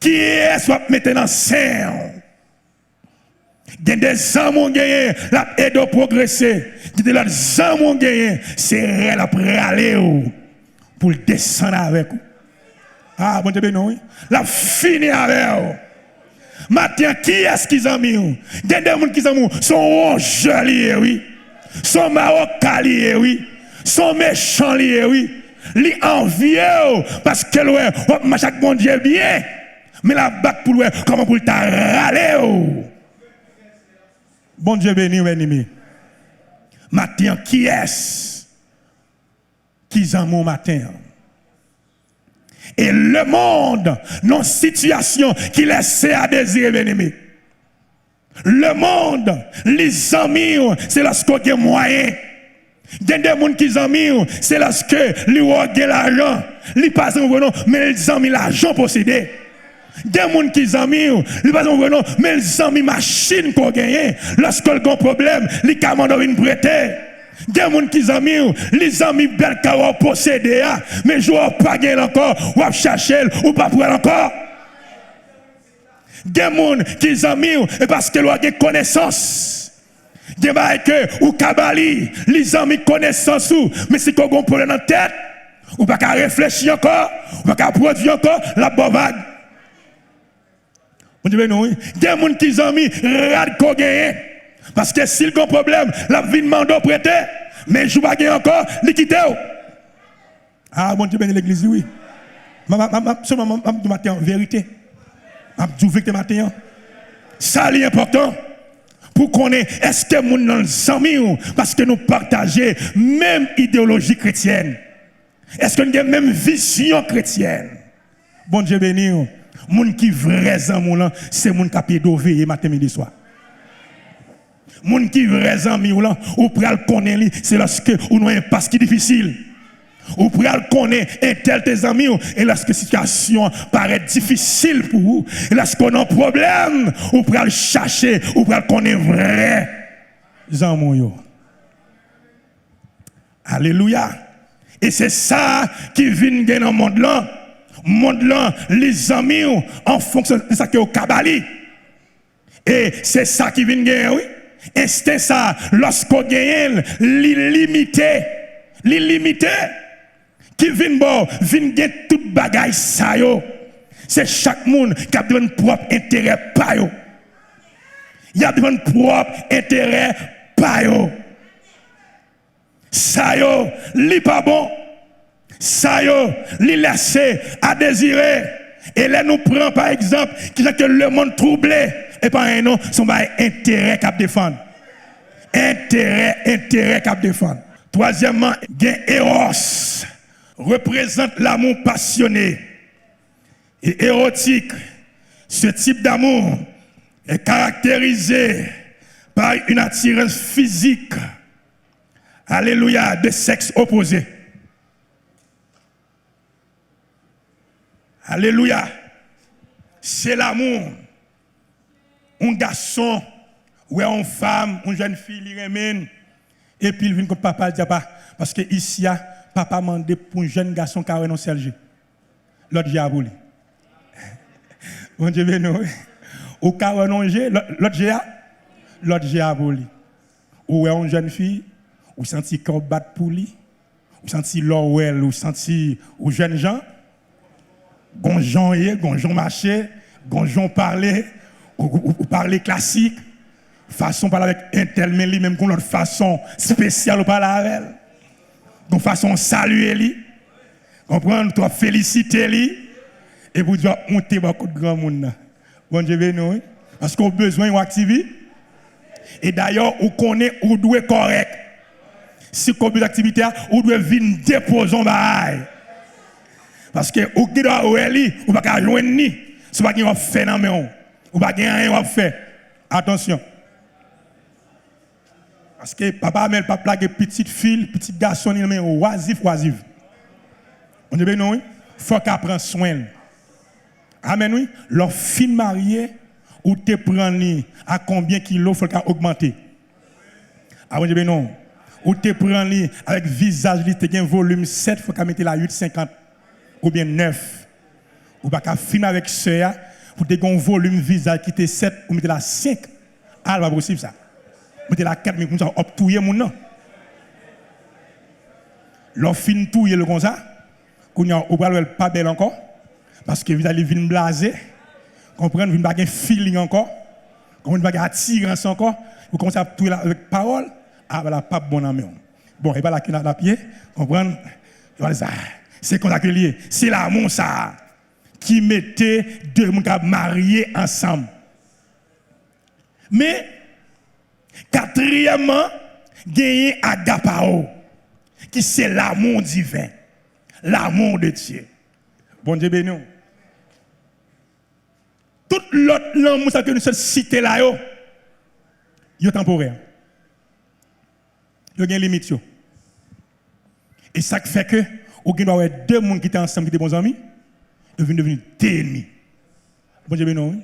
Qui est-ce qu'on a mettre dans scène. Il y a des hommes qui ont la aide à progresser. Il y a des hommes qui ont c'est réel après aller pour descendre avec vous. Ah, bon Dieu, non, oui. La fini avec vous. Maintenant, qui est-ce qu'ils ont mis? Il y a des gens qui ont mis sont jolis, oui. Sont marocains, oui. Sont méchants, oui. Li envieux parce que ouais, on chaque bon Dieu bien. Mais la bac pour comment pour ta râler. Bon Dieu béni ou ennemi. Matin, qui est-ce qui en mon matin? Et le monde, nos situations qui laissent à désirer, ennemi. Le monde, les amis, c'est lorsqu'on a moyen. Il y a des gens qui ont mis, c'est lorsque ils ont l'argent, ils passent en venant, mais ils ont mis l'argent possédé. Des gens qui ont mis, ils passent en venant, mais ils ont mis machine qu'on gagne. Lorsqu'ils ont un problème, ils commandent une prêter. Il y a des gens qui aiment, les amis belles qui ont possédé, mais je ne pas gagner encore, ou chercher, ou pas prendre encore. Il y a des gens qui aiment, parce qu'ils ont des connaissances. Il y a des gens ou kabali, les amis connaissance, mais si vous avez un problème dans la tête, ou pas qu'à réfléchir encore, ou pas qu'à produire encore, la bonne vague. Il y a des gens qui aiment, rad qu'on gagne. Parce que s'il y a un problème, la vie demande de prêter, mais je ne vais pas encore, l'équité. Ah, bon Dieu, béni l'église, oui. Je vais matin en vérité. Je vais dire matin. Ça, c'est important. Pour qu'on ait, est-ce que nous sommes amis parce que nous partageons même idéologie chrétienne? Est-ce que nous avons même vision chrétienne? Bon Dieu béni. Les gens qui sont vrais amis, c'est les gens qui ont pédové matin, midi, soir. Les gens qui sont vrais amis, ou pral connaître, c'est lorsque vous avez un passe qui est difficile. Ou pral connaître un tel tes amis, et lorsque la situation paraît difficile pour vous, et lorsqu'on a un problème, ou pral chercher, ou pral connaître vrai amis. Alléluia. Et c'est ça qui vient dans le monde là. Monde là, les amis, en fonction de ça qui est au Kabali. Et c'est ça qui vient gagner, oui. Et c'est ça, lorsqu'on gagne, l'illimité, qui vient gagner toute bagaille ça yo. C'est chaque monde qui a besoin de propre intérêt pa yo. Il a besoin de propre intérêt pa yo. Ça yo, li pas bon. Ça yo, li laissé à désirer. Et là nous prenons par exemple qui que le monde troublé et pas un nom son intérêt qu'à défendre. Intérêt qu'à défendre. Troisièmement, gain Eros représente l'amour passionné et érotique. Ce type d'amour est caractérisé par une attirance physique. Alléluia, de sexe opposé. Alléluia. C'est l'amour. Un garçon, ou une femme, une jeune fille, il remène. Et puis il vient comme papa, il dit pas. Parce que ici, papa m'a demandé pour un jeune garçon qui a renoncé à Dieu. L'autre j'ai aboli. Bon Dieu béni. Ou qui a renoncé, l'autre j'ai aboli. Ou une jeune fille, ou senti qu'on bat pour lui, ou senti l'orwell, ou senti ou jeune gens. Gonjon est, gonjon marché, gonjon parler, ou parler classique, façon parler avec un tel, mais lui même qu'on a une façon spéciale ou parler avec elle, une façon saluer lui, comprendre, toi féliciter lui, et vous devez monter beaucoup de grand monde. Bon Dieu béni, parce qu'on a besoin d'une activité, et d'ailleurs, on connaît, on doit être correct. Si on a besoin d'activité, on doit venir déposer un bail. Parce que ou qui doit ou pas qu'à joindre ni c'est pas qu'il va faire dans main ou pas qu'il rien va faire. Attention. Parce que papa met pas plaquer petite fille, petit garçon il met oisif. On dit non oui, faut qu'elle prenne soin. Amen oui, leur fille mariée ou te prendre à combien kilos faut qu'elle augmenter. Ah on dit non. Ou te prendre avec visage li te un volume 7 faut qu'elle mette la 850. Ou bien 9. Ou pas qu'à filmer avec ça pour te un volume visage qui était 7 ou mettre la 5. Ah, pas possible ça. Mettez la 4 mais comme ça obtouiller mon nom. L'on fin touiller le comme ça. Qu'on y a ou pas belle encore parce que visage vient blasé. Comprendre vient pas un feeling encore. Comprendre pas attirance encore. Vous commencez à touiller avec parole. Ah voilà pas bon en main. Bon, et pas la pied, comprendre voilà. C'est qu'on a que lié. C'est l'amour ça qui mettait deux gens mariés ensemble. Mais quatrièmement, gagner agapao qui c'est l'amour divin, l'amour de Dieu. Bon Dieu béni. Tout l'autre l'amour que nous sommes cités là yo, yo temporaire. Yo gagne limite yo. Et ça fait que ou doit avoir deux personnes qui étaient ensemble, qui étaient bons amis, ils viennent devenir des ennemis. Bon Dieu, non.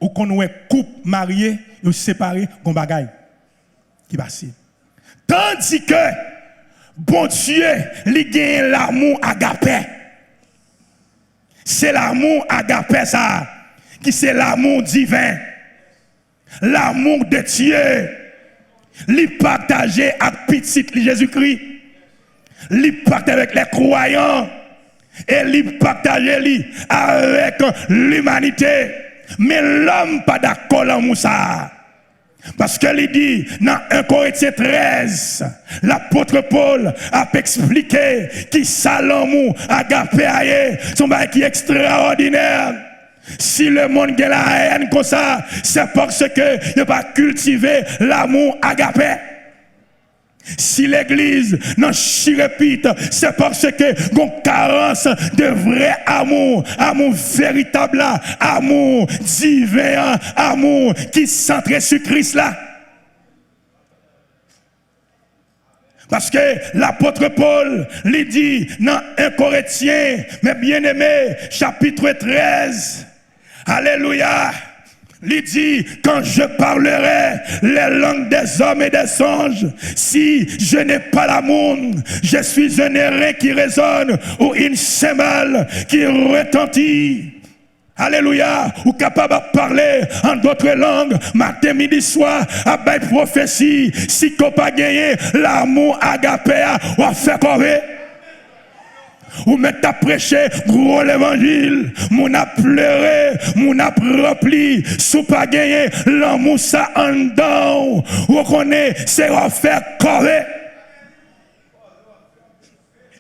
Ou qu'on ait couple marié, ils séparés, qu'on bagaille. Qui passe. Tandis que, bon Dieu, il gagne l'amour agapé. C'est l'amour agapé ça, qui c'est l'amour divin. L'amour de Dieu. Il partager avec petit Jésus-Christ. Il partage avec les croyants. Et il partage avec l'humanité. Mais l'homme pas d'accord avec ça. Parce qu'il dit dans 1 Corinthiens 13, l'apôtre Paul a expliqué qui ça l'amour agapé son bail qui est extraordinaire. Si le monde a la haine comme ça, c'est parce que il n'a pas cultivé l'amour agapé. Si l'église n'en chirépite, c'est parce que une carence de vrai amour, amour véritable, amour divin, amour qui centre sur Christ là. Parce que l'apôtre Paul lui dit dans 1 Corinthiens, mes bien-aimés, chapitre 13, alléluia. Il dit, quand je parlerai les langues des hommes et des anges, si je n'ai pas l'amour, je suis un airain qui résonne ou une cymbale qui retentit. Alléluia, ou capable de parler en d'autres langues, matin, midi, soir, avec prophétie, si qu'on pas gagné l'amour agapé, ou à faire corver. Ou mettre à prêcher gros l'évangile, mon a pleuré, mon a rempli, sous pas gagné l'amour ça en dedans, ou connaît c'est refaire corver.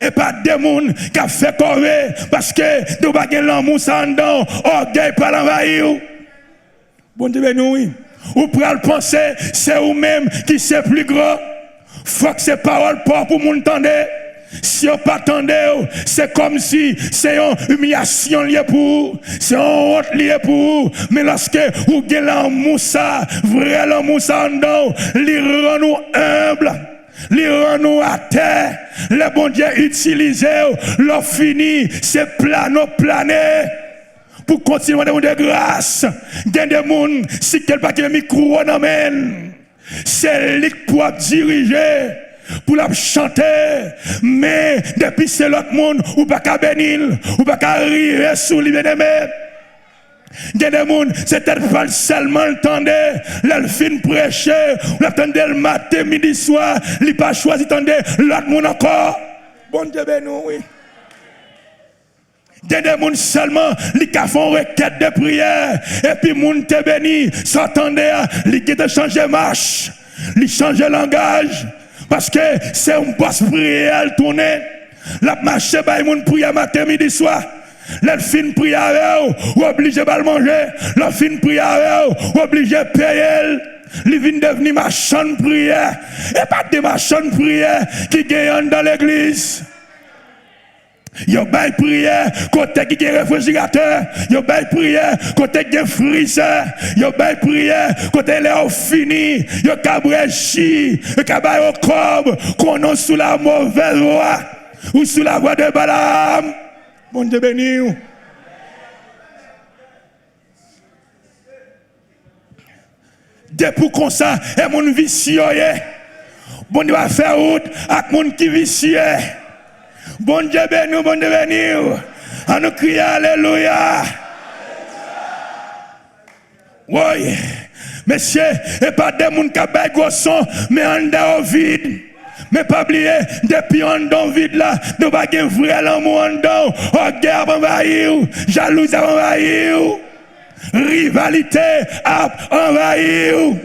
Et pas des gens qui a fait corver parce que nous pas gagné l'amour ça en dedans, orgueil pas l'envahir. Bon Dieu nous oui. Ou pour le penser, c'est vous-même qui c'est plus grand. Faut que ces paroles pas pour moun tende. Si on pas tendez, c'est comme si c'est une humiliation liée pour, c'est une honte liée pour. Mais lorsque vous avez l'amour ça, vrai l'amour ça en dedans, il rend nous humbles, il rend nous à terre. Le bon Dieu utilise, l'on finit, c'est planer. Pour continuer à de grâce, il y a des gens, si quelqu'un qui a un micro, c'est lui pour diriger. Pour la chanter, mais depuis c'est l'autre monde, ou pas qu'à bénir, ou pas qu'à rire sous les bien-aimés. Il y a des gens, c'est peut-être seulement le temps de l'elfine prêcher, ou l'attendre le matin, midi, soir, il n'a pas choisi d'attendre l'autre monde encore. Bon Dieu, nous, oui. Il y a des gens seulement qui font requête de prière, et puis les gens te béni, s'attendent, ils ont changé marche, ils changent langage. Parce que c'est un boss prière tourner. La marche, bah, il prière matin, midi, soir. La fin prière, ou obligé de manger. La fin prière, ou obligé de payer. Il vient devenir marchand de prière. Et pas des marchands de prière qui gagnent dans l'église. Yo bay prière côté qui est réfrigérateur, yo bay prière côté qui est freezer, yo bay prière côté les fini, yo cabrechi, yo cabay au cob, qu'on sous la mauvaise voie ou sous la voie de Balaam. Bon Dieu béni. Depuis comme ça, et mon vicieux, bon Dieu va faire route avec mon qui vicieux. Bon Dieu béni, bon Dieu béni. On nous crie alléluia. Oui, monsieur, et pas des gens qui ont gros son, mais en dehors vide. Mais pas oublier, depuis en dehors vide là, nous n'avons pas un vrai l'amour en dehors. Orgueil a envahi, jalousie a envahi, rivalité a envahi.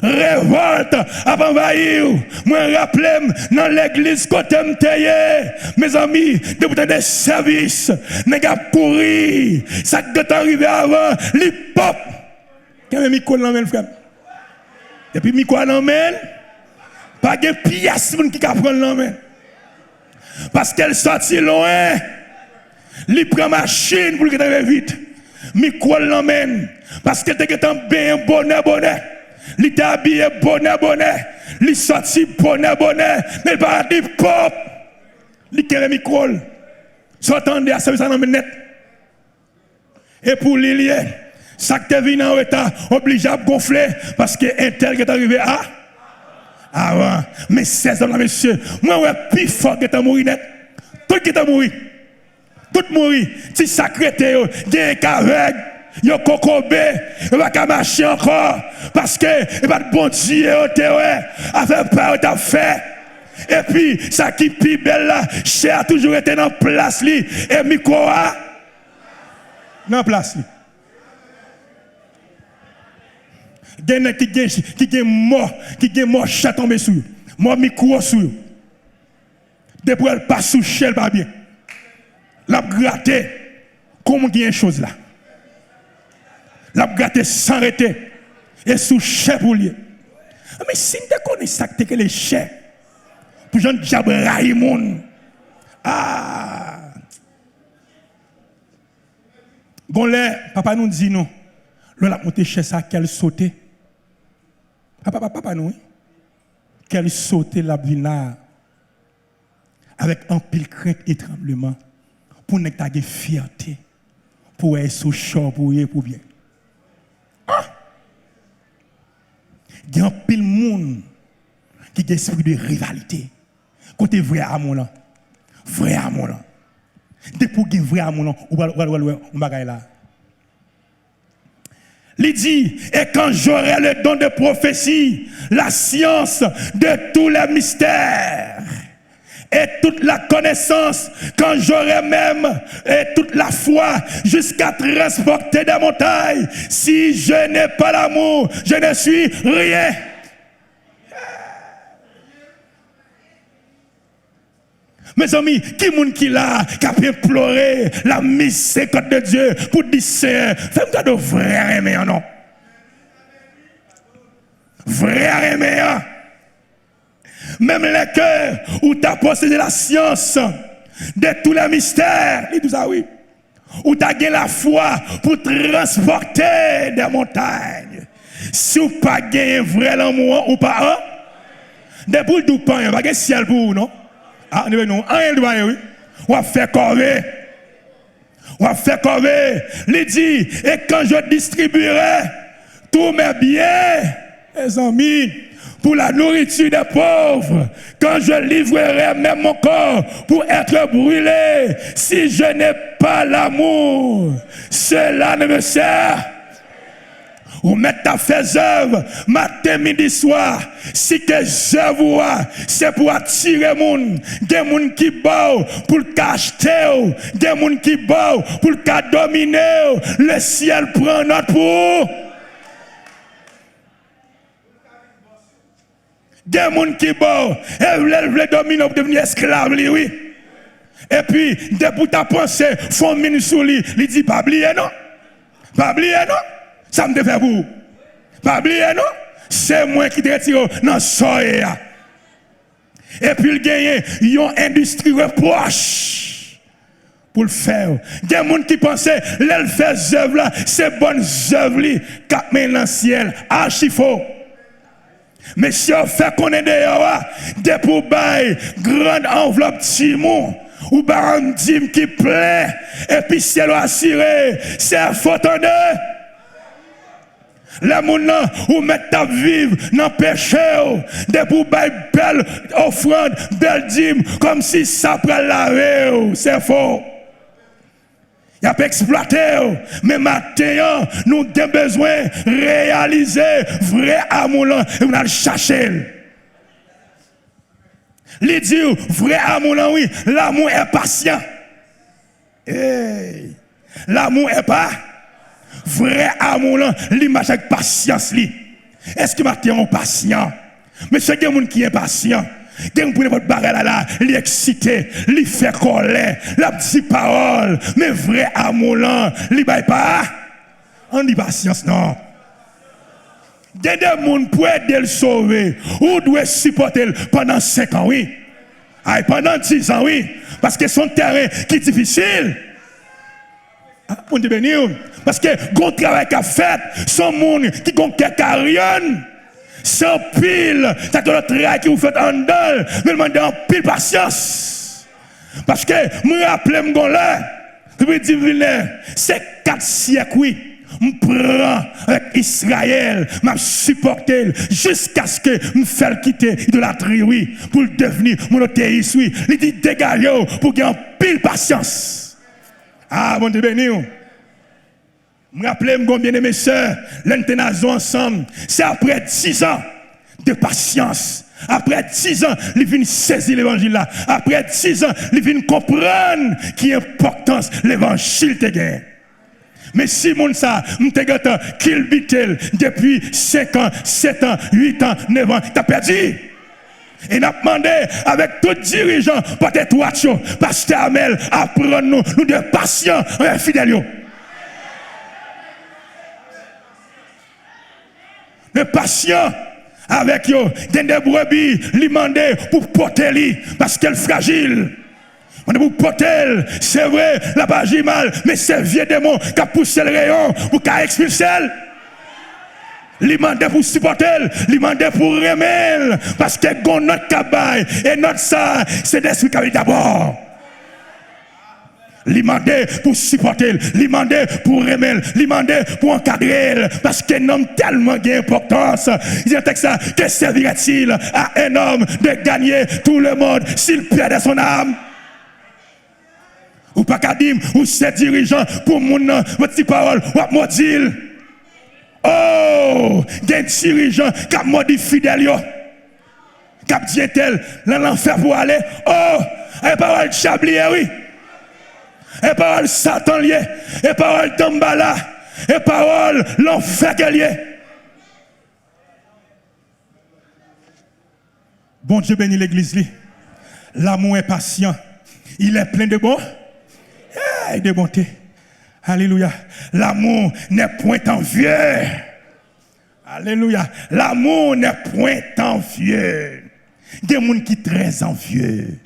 Révolte avant envahir. Moi rappelez dans l'église côté m'taye. Mes amis, depuis des services, n'est pas pourri. Ça qui est arrivé avant, les pop. Quand même micro l'emmène frère. Depuis micro l'emmène, pas de pièce qui ka prendre l'emmène. Parce qu'elle sortit loin. Il prend machine pour qu'il arrive vite. Micro l'emmène parce que t'es bien bonnet. Il t'a habillé bonnet, il sorti bonnet, mais il va dire pop, il a un micro, s'entendait à ça net. Et pour l'ilier, ça qui est venu en retard, obligé à gonfler, parce que un tel qui est arrivé à Avant. Mais 16 hommes là, monsieur, moi, ouais, plus fort que t'as mouru net. Tout qui t'a mouru. Tout mouru. Si sacré t'es, gagne qu'avec. Yo kokobé, il va pas marcher encore parce que il va de bon Dieu avec pas t'a fait. Et puis ça qui pi belle là, cher a toujours été dans place li et micro a dans place li. Gen qui mort chat tombé sur. Mort micro sur. Depuis elle passe sous chel pas bien. L'a gratter comment gagne chose là. L'a gâté sans arrêter et sous chef pour lui. Mais si tu connais ça, tu que les chefs pour Jean diable Raïmon. Ah. Bon là, papa nous dit non. Le la monté chez ça qu'elle sautait. Papa nous. Qu'elle sautait la vina avec un pile crainte et tremblement pour ne pas de fierté pour être sous chaud pour bien. Il y a un pile monde qui a esprit de rivalité. Côté vrai amour là. Vrai amour là. Dès pour qu'il y ait vrai amour là, on va là. Il dit, et quand j'aurai le don de prophétie, la science de tous les mystères, et toute la connaissance, quand j'aurai même et toute la foi jusqu'à transporter des montagnes, si je n'ai pas l'amour, je ne suis rien. Mes amis, qui est-ce qui l'a, qui a imploré la miséricorde de Dieu pour dire, fais-moi de vrai aimer, non? Vrai aimer, même les cœurs où tu as possédé la science de tous les mystères, il dit ça oui, où tu as gagné la foi pour transporter des montagnes. Si vous n'avez pas gagné vrai l'amour ou pas, des boules de pain, vous n'avez pas ciel pour vous, non? Ah, non, oui. On va faire corvée. On va faire corvée. Il dit, et quand je distribuerai tous mes biens, mes amis, pour la nourriture des pauvres, quand je livrerai même mon corps pour être brûlé, si je n'ai pas l'amour, cela ne me sert. Ou mettre ta fait œuvre, matin, midi, soir. Si que j'œuvre, c'est pour attirer moun. Des moun qui bow pour le cacheter. Des moun qui bow pour le dominer. Le ciel prend note pour. Des moun qui bow. Et veulent dominer pour devenir esclave, oui. Et puis, dès pour ta pensée, font mine sous lui. Il dit, pas oublier, non? Pas oublier, non? Ça me fait vous. Pas oublier, non? C'est moi qui te retire dans le soleil. Et puis, il gagne une industrie proche pour le faire. Des gens qui pensaient, l'elle fait œuvre là, c'est bonnes œuvres qui mènent dans le ciel. Archi faux. Mais si on fait qu'on est dehors, des pour bailler, grande enveloppe timon, ou bien un dîme qui plaît, et puis si elle assuré, c'est un photo de. Les gens ou mettent ta vivre dans le péché, de pour bailler belle offrande, belle dîme, comme si ça pourrait laver, c'est faux. Il a pas exploité, mais maintenant, nous avons besoin de réaliser vrai amour et on a le chercher. Il dit, vrai amour, oui, l'amour est patient. Hey. L'amour est pas vrai amour, l'image avec patience. Est-ce que maintenant on est patient? Mais c'est quelqu'un qui est patient. Quelqu'un pour votre barrel là, il est excité, il fait colère, la petite parole, mais vrai amour là, il baille pas. On dit patience, non. Il y a des gens pour aider le sauver, ou doit supporter pendant 5 ans, oui. Pendant 10 ans, oui. Parce que son terrain qui est difficile. On dit béni, parce que le travail qu'a fait, son monde qui a carrière. Sans pile, c'est que le travail que vous faites en dedans, mais demandez en pile patience. Parce que, je me rappelle, c'est 4 siècles, oui. je prends avec Israël, je supporte jusqu'à ce que je me fasse quitter de la oui, pour devenir monothéiste, oui. Il dit dégagez pour qu'il y ait pile patience. Ah, bon Dieu béni. Je me rappelle, mon bien-aimé sœur, l'entenazon ensemble, c'est après 10 ans de patience. Après 10 ans, il vient saisir l'évangile là. Après 10 ans, il vient comprendre qui est l'importance l'évangile te gagne. Mais si mon ça, m'te gâte qu'il bitel depuis 5 ans, 7 ans, 8 ans, 9 ans, t'as perdu. Et n'a demandé avec tout dirigeant, peut-être Watcho, Pasteur Amel, apprendre nous de patients et fidèles. De patients avec eux, des brebis, lui demander pour porter lui, parce qu'elle est fragile. On est pour porter, c'est vrai, la page est mal, mais c'est vieux démon qui a poussé le rayon pour qu'il expulse. Lui demander pour supporter, lui demander pour remettre, parce que notre cabaye et notre ça, c'est l'esprit qui a d'abord. Lui demander pour supporter, lui demander pour remettre, lui demander pour encadrer, parce qu'un homme tellement d'importance. Il dit ça, que servirait-il à un homme de gagner tout le monde s'il perdait son âme? Ou pas qu'à dire, ou c'est dirigeant pour mon petit parole, ou à maudire. Oh, il y a un dirigeant qui a maudit fidèle, qui a dit tel, l'enfer pour aller. Oh, et parole chablier, oui. Et parole Satan lié, et parole Dambala, et parole l'enfer lié. Bon Dieu bénit l'église. L'amour est patient. Il est plein de bon et de bonté. Alléluia. L'amour n'est point envieux. Alléluia. L'amour n'est point envieux. Il y a des gens qui sont très envieux.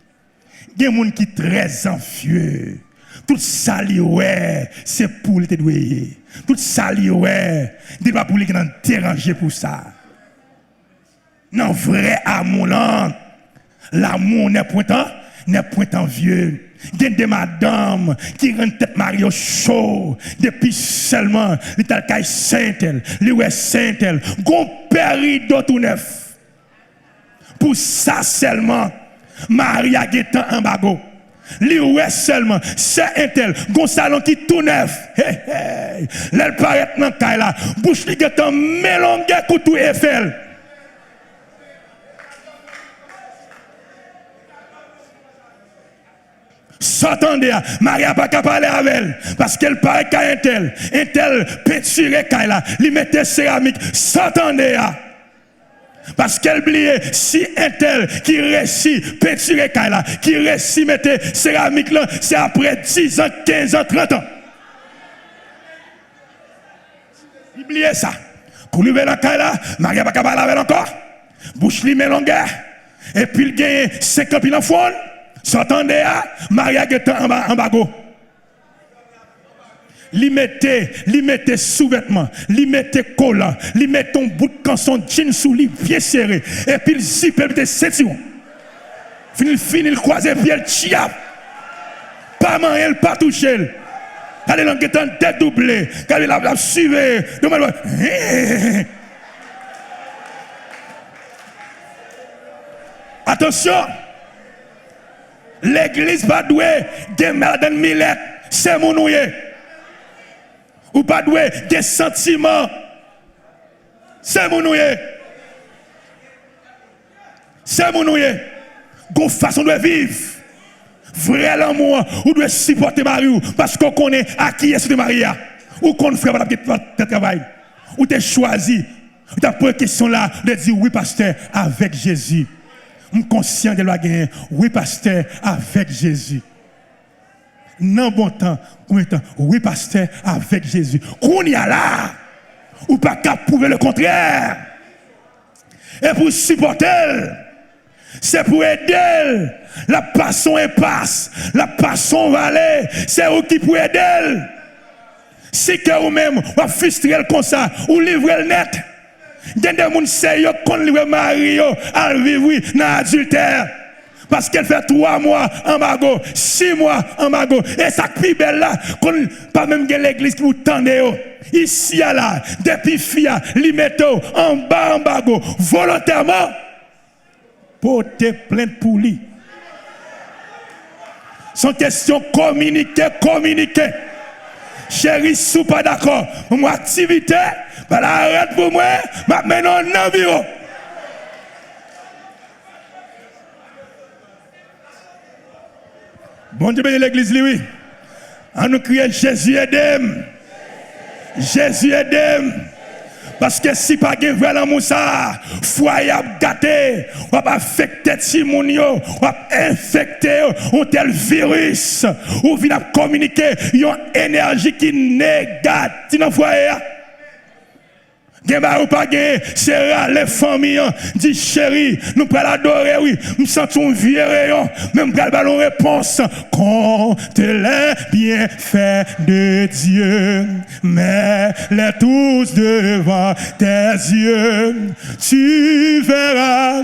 Il y a des gens qui sont très envieux. Tout ça, c'est pour les doués. Tout ça, c'est pas pour les déranger pour ça. Non, vrai amour, l'amour n'est point envieux. Il y a des madames qui rendent tête mariée chaud depuis seulement les talcailles saint-elle, les ouais saint-elle, gon période tout neuf. Pour ça seulement, Maria Guetan en bago. Li ouais seulement, c'est un tel, gon salon qui tout neuf. Hey, hey. L'elle paraît dans caille là, bouche li Guetan mélangé couteau Eiffel. S'entendez, Maria n'a pas qu'à parler avec elle, parce qu'elle paraît qu'à un tel peinturé qu'elle a, lui mettait céramique. S'entendez, parce qu'elle oubliait si un tel qui réussit peinturé qu'elle a, qui réussit mettre céramique là, c'est après 10 ans, 15 ans, 30 ans. Oubliez ça. Pour lui voir la qu'elle a, Maria n'a pas qu'à parler avec elle encore. Bouche lui met longueur, et puis il gagne 50 000 enfants. S'entendez à Maria Guetan en bago. Li mette sous-vêtements, li mette collant, li mette ton bout de canson jean sous li pied serré. Et puis il zip et mette ceinture. Fini le croiser pied le chiap. Pas manger, pas toucher. Allez dans Guetan dédoublé. Quand il a suivi. Attention. L'église va douer des Madame Millet, c'est mon ouïe. Ou pas douer des sentiments, c'est mon ouïe. C'est mon ouïe. Gon façon de vivre. Vrai l'amour, ou doit supporter Marie, parce qu'on connaît à qui est ce Maria. Ou qu'on fait pas travail. Ou t'es choisi. Ou t'as pris question là de dire oui, pasteur, avec Jésus. Je suis conscient de la gagner. Oui, pasteur, avec Jésus. Non, bon temps. Oui, pasteur, avec Jésus. Qu'on y a là. Ou pas qu'à prouver le contraire. Et pour supporter, c'est pour aider. La passion impasse. La passion vallée. C'est vous qui pour aider. Si que vous-même, vous frustrez comme ça, ou livrez le net. Il y a des gens qui livre Mario à vivre dans l'adultère. Parce qu'elle fait 3 mois en mago, 6 mois en mago. Et ça qui belle là, qu'on pas même l'église qui vous tendez. Ici à là, depuis fia, li metto en bas en mago, volontairement, pour te plaindre pour lui. Sans question communiquer. Chérie, si vous pas d'accord, mon activité, bah arrête pour moi, maintenant en bureau. Bon Dieu bénit l'église, oui. On nous crie Jésus aide-moi. Jésus aide-moi. Parce que si pas de vrai l'amour ça, foyer a gâté, on va affecter Timonio, on va infecter un tel virus, ou vient communiquer une énergie qui est négative dans le foyer. Ou pas c'est les familles dit chérie, nous pouvons l'adorer, oui, nous sentons vieux rayon, même pour le ballon réponse. Compte les bienfaits de Dieu, mets-les tous devant tes yeux, tu verras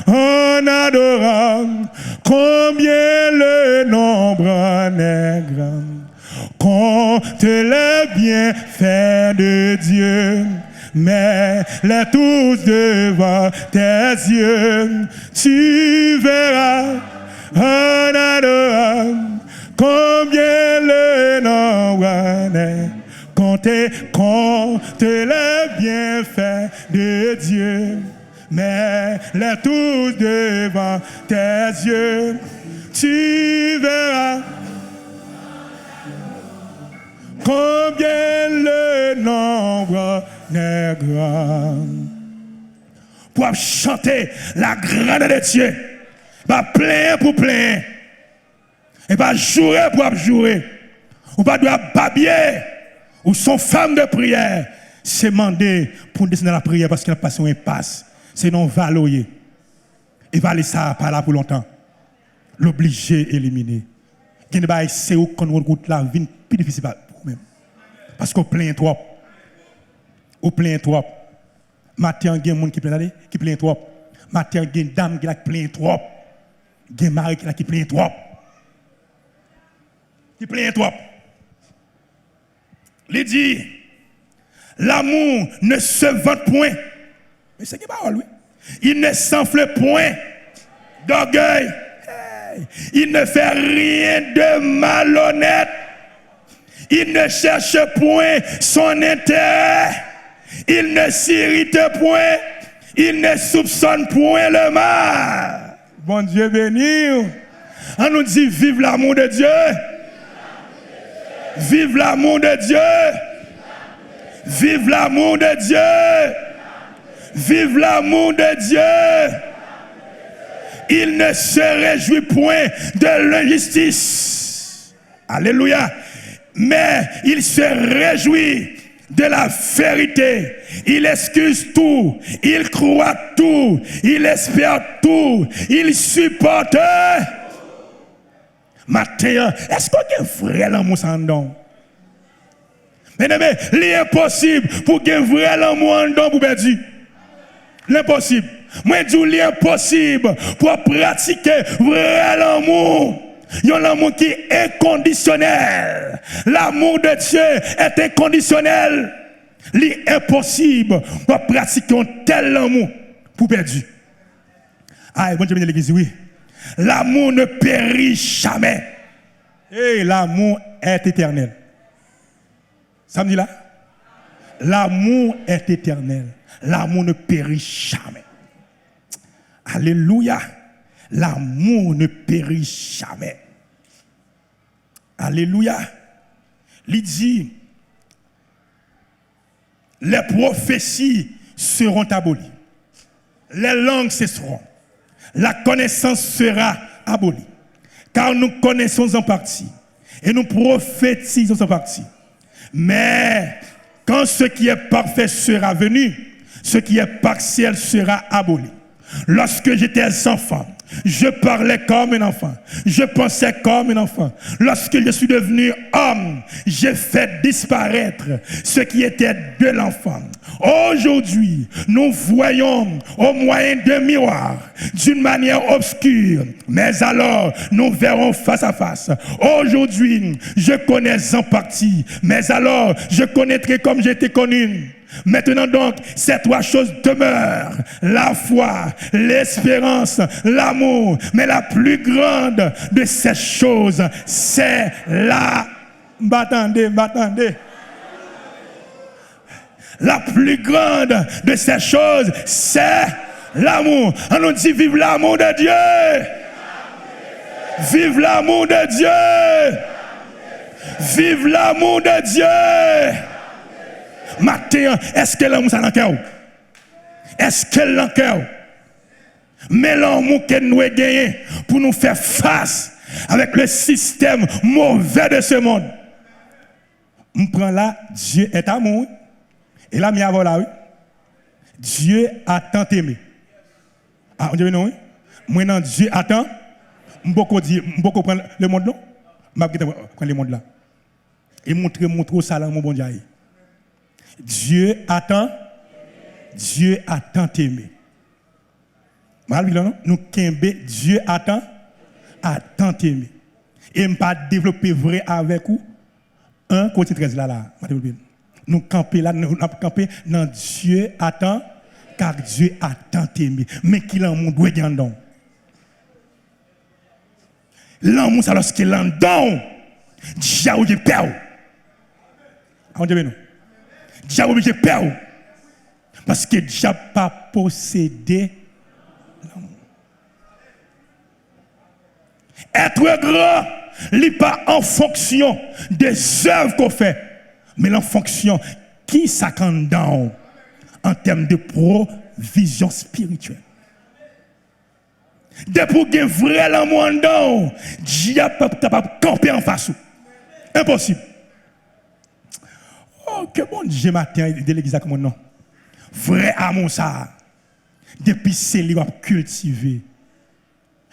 en adorant combien le nombre en est grand. Compte les bienfaits de Dieu, mets-les tous devant tes yeux, tu verras en adorant combien le nombre est. Compte les bienfaits de Dieu, mets-les tous devant tes yeux, tu verras combien le nombre est grand. Pour chanter la grandeur de Dieu, pas plein pour plein, et pas jouer pour jouer, ou pas doit babiller, ou son femme de prière, c'est demander pour descendre dans la prière parce qu'il a passé un impasse, c'est non valoyer. Et valer ça pas là pour longtemps. L'obliger éliminer. C'est où qu'on route la vie plus difficile pour même. Parce qu'on plaint trop. On plaint trop. Matin, il y a des gens qui plaignent trop. Matin, il y a des dames qui plaignent trop. Il y a des maris qui plaignent trop. Qui plaignent trop. Il dit, l'amour ne se vante point. Mais c'est qui parole, oui. Il ne s'enfle point d'orgueil. Hey. Il ne fait rien de malhonnête. Il ne cherche point son intérêt. Il ne s'irrite point. Il ne soupçonne point le mal. Bon Dieu béni. On nous dit vive l'amour de Dieu. Vive l'amour de Dieu. Vive l'amour de Dieu. Vive l'amour de Dieu. Il ne se réjouit point de l'injustice. Alléluia. Mais il se réjouit de la vérité. Il excuse tout. Il croit tout. Il espère tout. Il supporte. Matin, est-ce qu'on a un vrai l'amour sans don? Mais l'impossible pour qu'il y ait un vrai amour en don pour perdre. L'impossible. Moi, je dis l'impossible pour pratiquer vrai amour. Il y a l'amour qui est inconditionnel. L'amour de Dieu est inconditionnel. L'impossible pour pratiquer un tel amour pour perdre. Ah, bon Dieu, l'église, oui. L'amour ne périt jamais. Et l'amour est éternel. Ça me dit là? L'amour est éternel. L'amour ne périt jamais. Alléluia. L'amour ne périt jamais. Alléluia. Il dit, les prophéties seront abolies. Les langues cesseront. La connaissance sera abolie. Car nous connaissons en partie. Et nous prophétisons en partie. Mais quand ce qui est parfait sera venu, ce qui est partiel sera aboli. Lorsque j'étais enfant, Je parlais comme un enfant. Je pensais comme un enfant. Lorsque je suis devenu homme, j'ai fait disparaître ce qui était de l'enfant. Aujourd'hui, nous voyons au moyen d'un miroir, d'une manière obscure, mais alors nous verrons face à face. Aujourd'hui, je connais en partie, mais alors je connaîtrai comme j'étais connu. Maintenant donc, ces trois choses demeurent: la foi, l'espérance, l'amour. Mais la plus grande de ces choses, c'est la... M'attendez. La plus grande de ces choses, c'est l'amour. On nous dit vive l'amour de Dieu. Vive l'amour de Dieu. Vive l'amour de Dieu. Matin, est-ce que l'amour ça dans cœur? Est-ce que l'amour? Mais l'amour que nous avons gagné pour nous faire face avec le système mauvais de ce monde. On prend là, Dieu est amour. Et là, là, oui. Dieu a tant aimé. Ah, on dit non, oui. Moi, non, Dieu attend. Je peux prendre le monde, non? Je vais prendre le monde là. Et montrer ça là, mon bon Dieu. Dieu attend. Dieu a tant aimé. Nous kembe, Dieu attend. A tant aimé. Et je ne vais pas développer vrai avec vous. Un côté 13 là. Nous camper là, nous camper dans Dieu attend, car Dieu a tant aimé. Mais qu'il en monde doit gagner. L'amour, c'est lorsqu'il en donne, Dieu est peur. On dit non. Dieu est peur. Parce que Dieu n'a pas possédé l'amour. Être grand, il n'est pas en fonction des œuvres qu'on fait, mais en fonction qui s'accorde dans en termes de provision spirituelle. Dès pour qu'il y ait vrai amour dedans, Dieu n'est pas capable de camper en face. Impossible. Oh, que bon Dieu matin de l'église comme non. Vrai amour ça. Depuis c'est lui va cultiver.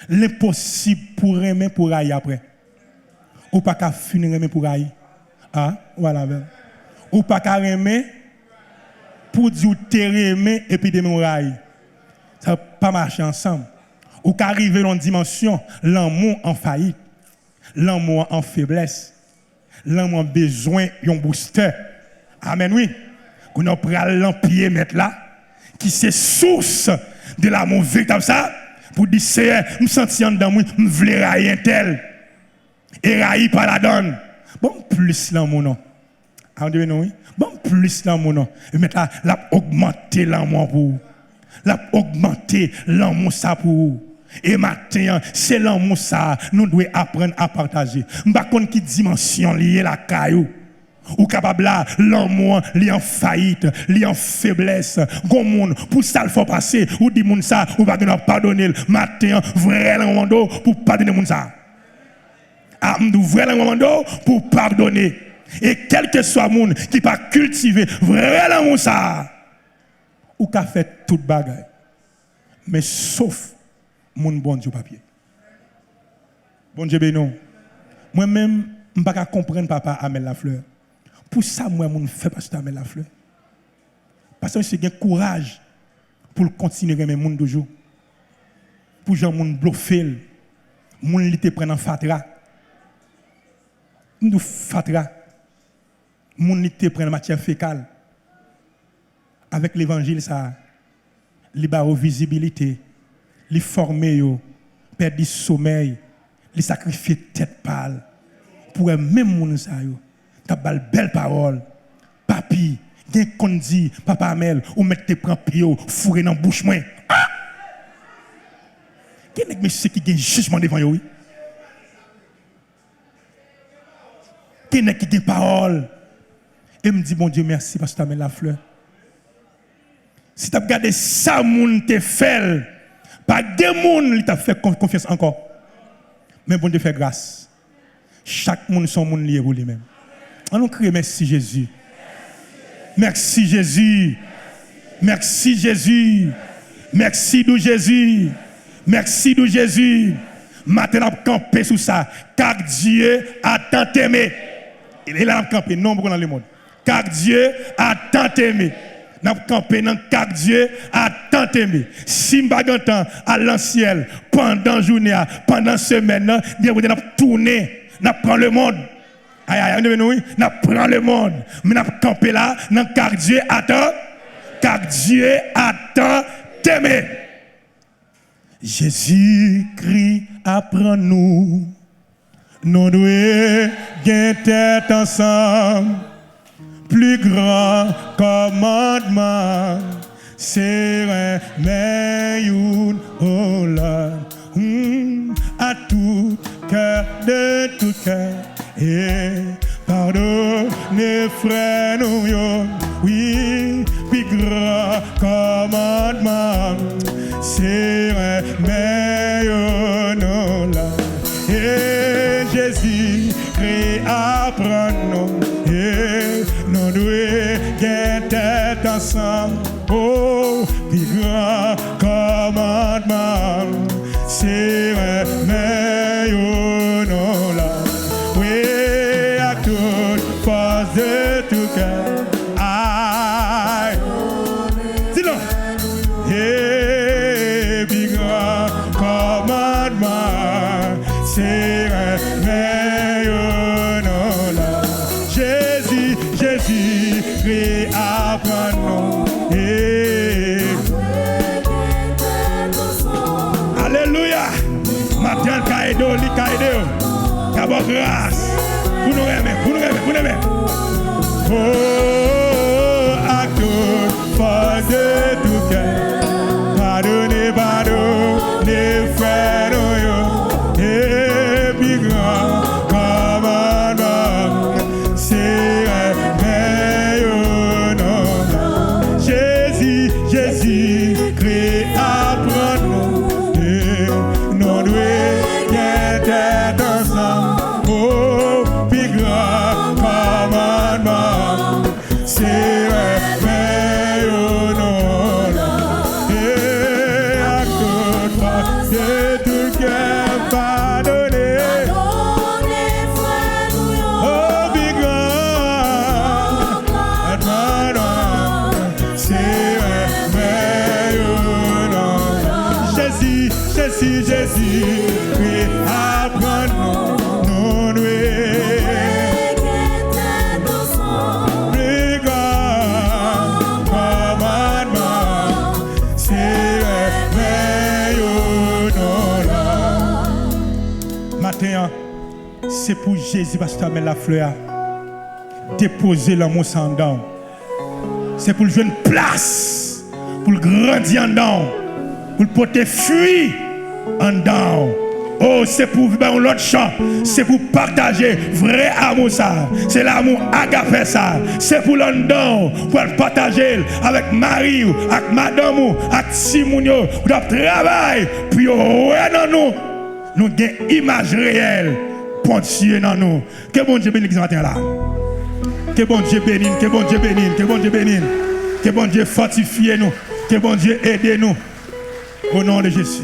L'impossible pour aimer pour ailler après. Ou pas qu'à finir aimer pour ailler. Ah, voilà. Ou pas qu'à aimer pour dire t'es aimé et puis demain aille. Ça va pas marcher ensemble. Ou qu'arriver dans une dimension, l'amour en faillite, l'amour en faiblesse, l'amour en besoin d'un booster. Amen, oui. Qu'on a pris l'empire mettre là, qui c'est source de l'amour véritable ça, pour dire c'est, me sentir dans moi, me vouloir railler tel, et railler par la donne. Bon, plus l'amour non. Amen, oui. Bon, plus l'amour non. Et maintenant, l'a augmenter l'amour pour vous. L'a augmenter l'amour ça pour vous. Et maintenant, c'est l'amour ça, nous devons apprendre à partager. Par contre, qui dimension liée la caillou? Ou capable là, l'amour li en faillite, li en faiblesse. Gon monde pour ça le faut passer, ou dit moun ça, ou va pardonner. Matin, vrai l'amour pour pardonner moun ça. Ah, m'dou vrai l'amour pour pardonner. Et quel que soit moun qui pas cultiver vrai l'amour ça, ou qu'a fait toute bagaille. Mais sauf mon bon Dieu papier. Bon Dieu bénon. Moi-même, je ne peux pas comprendre papa Amel Lafleur. Pour ça, moi, je fais pasteur Amel Lafleur. Parce que j'ai un courage pour continuer à aimer monde toujours. Pour que les gens bluffer, les gens qui prennent en fatra. Nous fatra. Les gens qui prennent matière fécale. Avec l'évangile, ça, les barreaux visibilité. Les former, perdre du sommeil, les sacrifier tête pâle. Pour même moun sa yo, t'as belle parole. Papi, gen kon dit, papa Amel, ou mettre tes prends pio, fourrer dans bouche moi. Ah! Gen ek monsieur qui gen jugement devant yo oui. Gen ek qui gen parole. Et me dit bon Dieu merci parce que tu as mis la fleur. Si tu as regardé ça moun te fait, pas de moun qui t'a fait confiance encore. Mais bon Dieu fait grâce. Chaque monde son monde lié pour lui-même. On nous crie merci Jésus. Merci Jésus. Merci Jésus. Merci de Jésus. Merci de Jésus. Maintenant, on camper sous ça. Car Dieu a tant aimé. Il est là, on camper, non, dans le monde. Car Dieu a tant aimé. Nous camper dans car Dieu a tant aimé. Si nous avons temps à l'ancien, pendant la journée, pendant la semaine, nous avons tourné, nous prenons le monde. Aïe, aïe, nous prenons le monde. Mais nous camper là, dans car Dieu a tant, car Dieu a tant aimé. Jésus-Christ apprends-nous, nous devons gagner tête ensemble. Plus grand commandement, c'est remettre au Lord à tout cœur, de tout cœur, et pardonnez frère nous, oui, plus grand commandement, c'est remettre au Lord, et Jésus Christ apprends-nous, et nous devons gagner tête ensemble. Oh, plus grand commandement, c'est remettre nous là. Oui, à toute force de tout cœur. Aïe. Dis-le. Et plus grand commandement, c'est remettre nous là. Jésus, Christ apprends-nous. Alléluia. Matin, Kaïdo, li Kaïdo. D'abord grâce. Vous nous aimez, vous nous aimez, vous nous aimez. Oh, à toute force de tout cœur. Pardonnez, pardonnez, frère, et puis grand commandement, c'est Jésus, Christ apprends-nous, et nous devons être ensemble. Oh, plus grand commandement, c'est remettre nous là. Et à toute force de tout cœur, pardonner. Oh, plus grand commandement, c'est Jésus, oui, apprends-nous, nous plus grand commandement, c'est nous. Matin, c'est pour Jésus parce que tu amènes la fleur, déposer l'amour sans dents. C'est pour le jouer une place, pour le grandir en dents, pour le porter fruit en dents. Oh, c'est pour vivre l'autre champ. C'est pour partager vrai amour ça. C'est l'amour agapé ça. C'est pour l'endon, pour partager avec Marie, avec madame, avec Simounio, pour travailler, puis dans nous, nous avons une image réelle pour Dieu dans nous. Que bon Dieu bénisse ce matin là. Que bon Dieu bénisse, que bon Dieu bénisse, que bon Dieu bénisse. Que bon Dieu fortifie nous. Que bon Dieu aide nous. Au nom de Jésus.